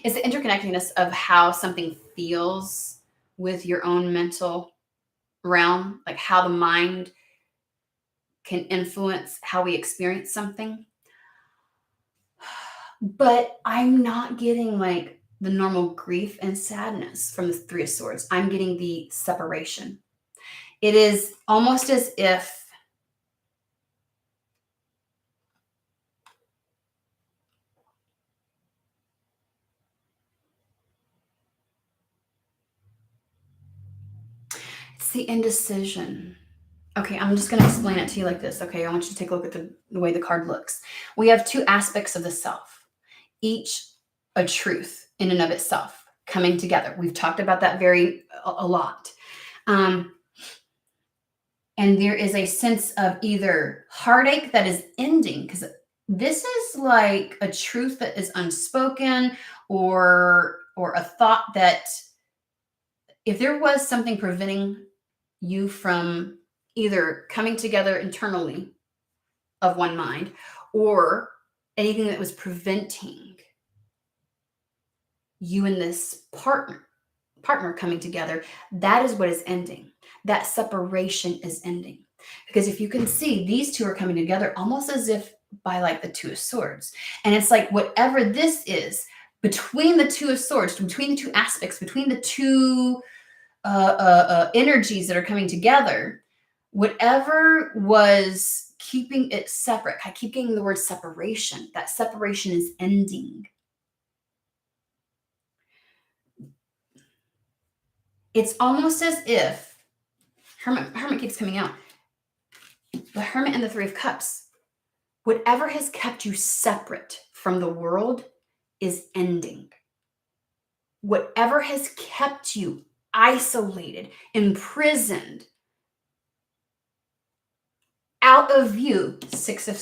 it's the interconnectedness of how something feels with your own mental realm, like how the mind can influence how we experience something. But I'm not getting like the normal grief and sadness from the Three of Swords. I'm getting the separation. It is almost as if it's the indecision. Okay, I'm just going to explain it to you like this. Okay, I want you to take a look at the way the card looks. We have two aspects of the self, each a truth in and of itself coming together. We've talked about that a lot. And there is a sense of either heartache that is ending, because this is like a truth that is unspoken, or a thought that if there was something preventing you from either coming together internally of one mind, or anything that was preventing you and this partner coming together, that is what is ending. That separation is ending. Because if you can see, these two are coming together almost as if by like the Two of Swords. And it's like whatever this is between the Two of Swords, between the two aspects, between the two energies that are coming together, whatever was keeping it separate. I keep getting the word separation. That separation is ending. It's almost as if Hermit keeps coming out. The Hermit and the Three of Cups. Whatever has kept you separate from the world is ending. Whatever has kept you isolated, imprisoned, out of view. Six of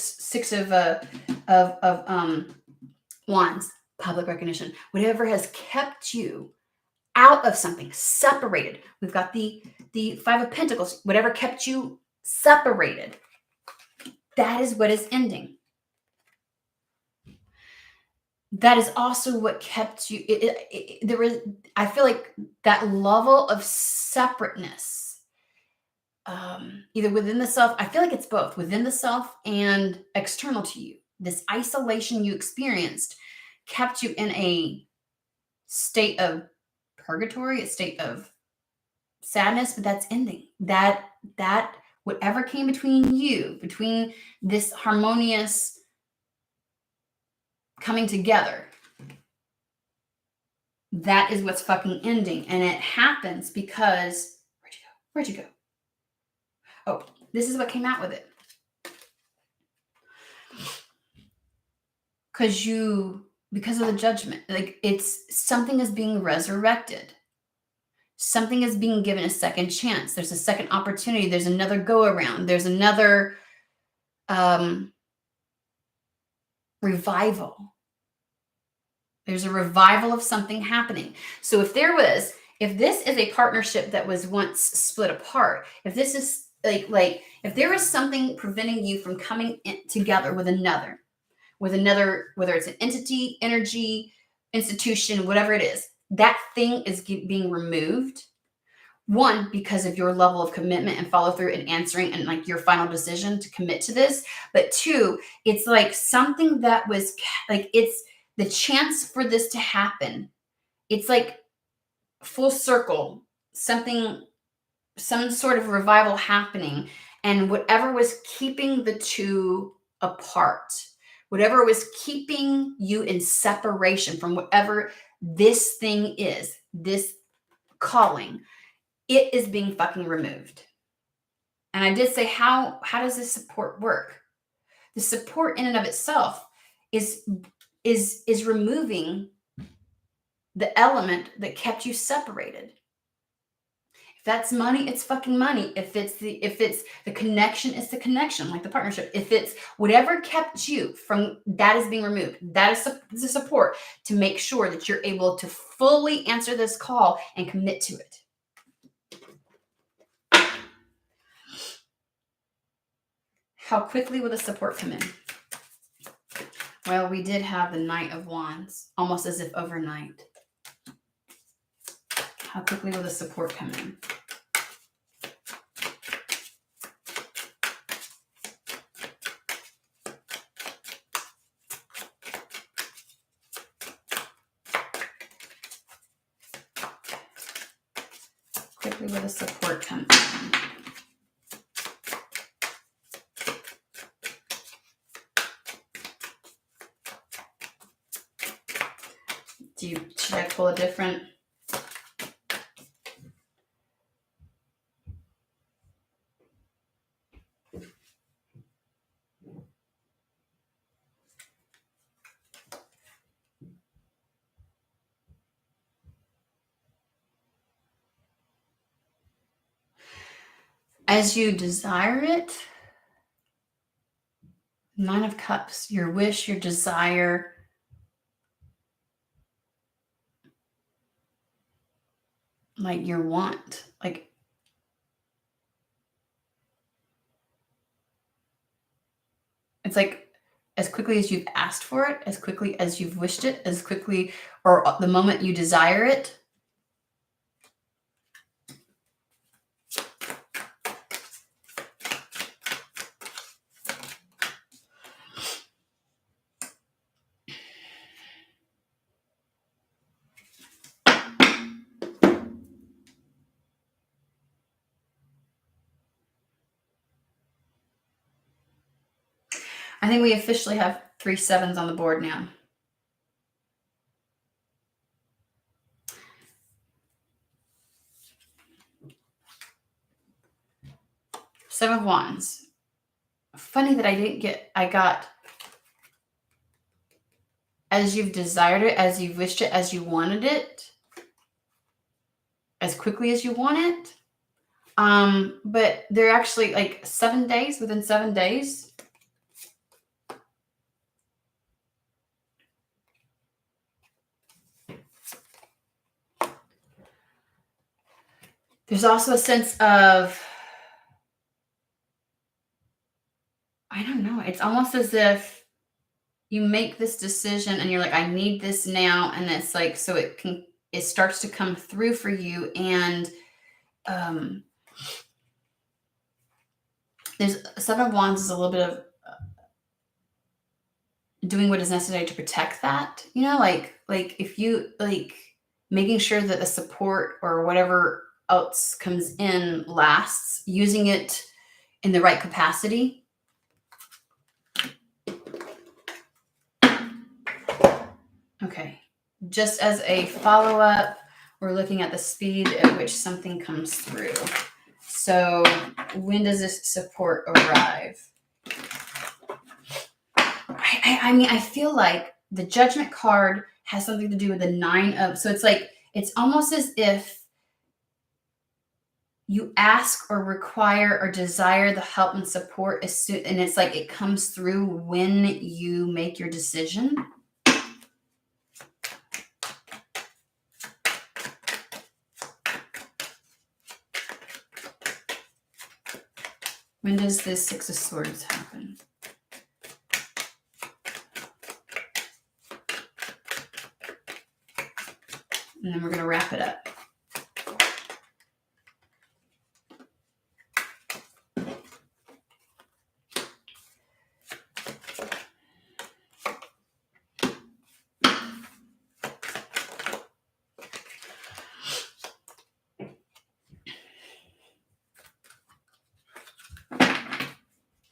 Wands, public recognition. Whatever has kept you out of something, separated. We've got the Five of Pentacles. Whatever kept you separated, that is what is ending. That is also what kept you. I feel like that level of separateness, either within the self. I feel like it's both within the self and external to you. This isolation you experienced kept you in a state of purgatory, a state of sadness, but that's ending. That whatever came between this harmonious coming together, that is what's fucking ending. And it happens because where'd you go? Oh, this is what came out with it. Because of the judgment, like it's something is being resurrected. Something is being given a second chance. There's a second opportunity. There's another go around. There's another revival. There's a revival of something happening. So if this is a partnership that was once split apart, if this is like if there is something preventing you from coming together with another, whether it's an entity, energy, institution, whatever it is, that thing is being removed. One, because of your level of commitment and follow through and answering and like your final decision to commit to this. But two, it's like something that was like, it's the chance for this to happen. It's like full circle, some sort of revival happening. And whatever was keeping the two apart, whatever was keeping you in separation from whatever this thing is, this calling, it is being fucking removed. And I did say, how does this support work? The support in and of itself is removing the element that kept you separated. If that's money, it's fucking money. If it's the connection, it's the connection, like the partnership. If it's whatever kept you from, that is being removed. That is the support to make sure that you're able to fully answer this call and commit to it. How quickly will the support come in? Well, we did have the Knight of Wands, almost as if overnight. How quickly will the support come in? Quickly will the support come in? Should I pull a different? As you desire it, Nine of Cups, your wish, your desire, like your want, like it's like as quickly as you've asked for it, as quickly as you've wished it, as quickly, or the moment you desire it. I think we officially have 3 sevens on the board now. Seven of Wands. Funny that I got as you've desired it, as you've wished it, as you wanted it, as quickly as you want it. But they're actually like 7 days, within 7 days. There's also a sense of, I don't know, it's almost as if you make this decision and you're like, I need this now. And it's like, so it starts to come through for you. And there's Seven of Wands is a little bit of doing what is necessary to protect that, like if you like making sure that the support or whatever else comes in lasts, using it in the right capacity. Okay, just as a follow-up, we're looking at the speed at which something comes through. So when does this support arrive? I mean, I feel like the Judgment card has something to do with the Nine of, so it's like, it's almost as if you ask or require or desire the help and support as soon, and it's like it comes through when you make your decision. When does this Six of Swords happen? And then we're going to wrap it up.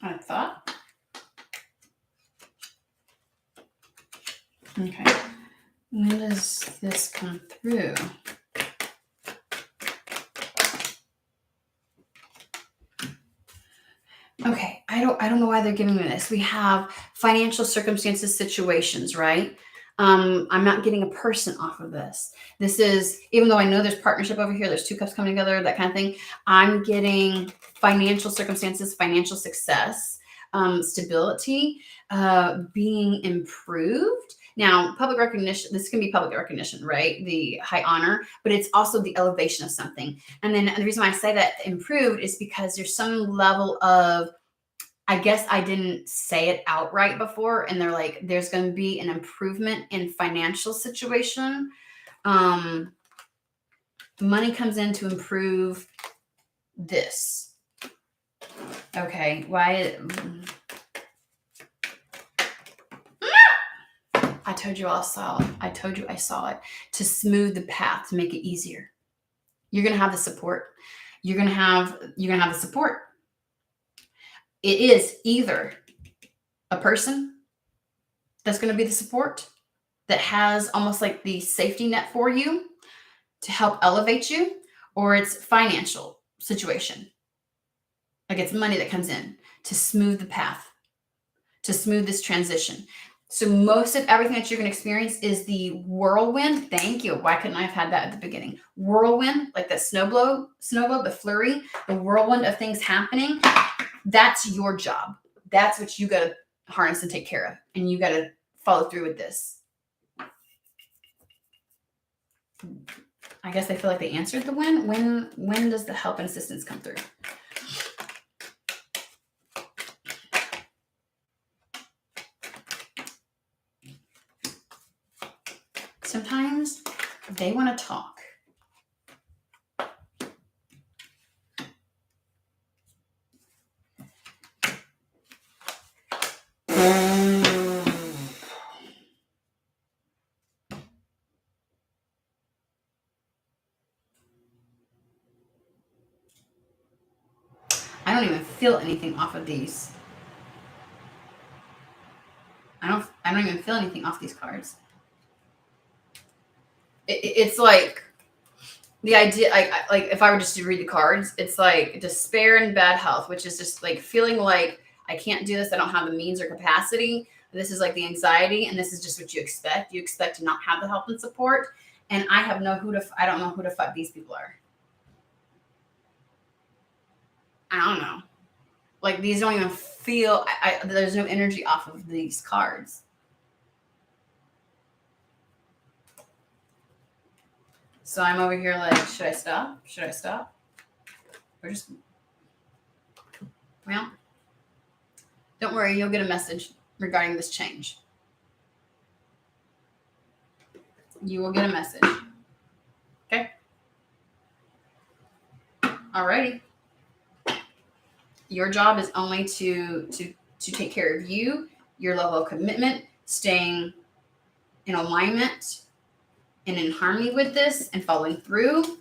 I thought. Okay. When does this come through? Okay, I don't know why they're giving me this. We have financial circumstances, situations, right? I'm not getting a person off of this. This is, even though I know there's partnership over here, there's two cups coming together, that kind of thing. I'm getting financial circumstances, financial success, stability, being improved. Now, public recognition, this can be public recognition, right? The high honor, but it's also the elevation of something. And then the reason why I say that improved is because there's some level of, I guess I didn't say it outright before, and they're like, there's going to be an improvement in financial situation. Money comes in to improve this. Okay, why? I told you I saw it. I told you I saw it. To smooth the path, to make it easier. You're going to have the support. You're going to have the support. It is either a person that's going to be the support, that has almost like the safety net for you to help elevate you, or it's financial situation. Like it's money that comes in to smooth the path, to smooth this transition. So most of everything that you're going to experience is the whirlwind. Thank you. Why couldn't I have had that at the beginning? Whirlwind, like that snow globe, the flurry, the whirlwind of things happening. That's your job. That's what you got to harness and take care of. And you got to follow through with this. I guess I feel like they answered the when. When does the help and assistance come through? Sometimes they want to talk. I don't even feel anything off of these. I don't even feel anything off these cards. It's like the idea, like if I were just to read the cards, it's like despair and bad health, which is just like feeling like I can't do this. I don't have the means or capacity. This is like the anxiety, and this is just what you expect. You expect to not have the help and support. And I don't know who the fuck these people are. I don't know. Like these don't even feel, there's no energy off of these cards. So I'm over here like, should I stop? Should I stop? Or just, well, don't worry, you'll get a message regarding this change. You will get a message. Okay? Alrighty. Your job is only to take care of you, your level of commitment, staying in alignment and in harmony with this, and following through,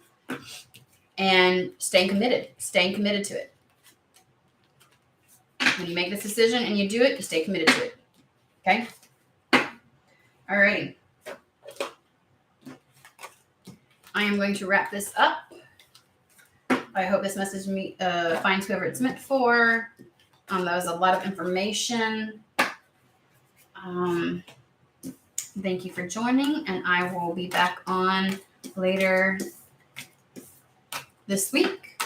and staying committed to it. When you make this decision and you do it, you stay committed to it. Okay? Alrighty. I am going to wrap this up. I hope this message finds whoever it's meant for. That was a lot of information. Thank you for joining, and I will be back on later this week.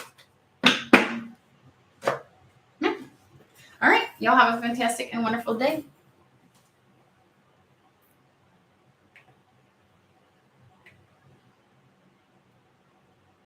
Yeah. All right. Y'all have a fantastic and wonderful day.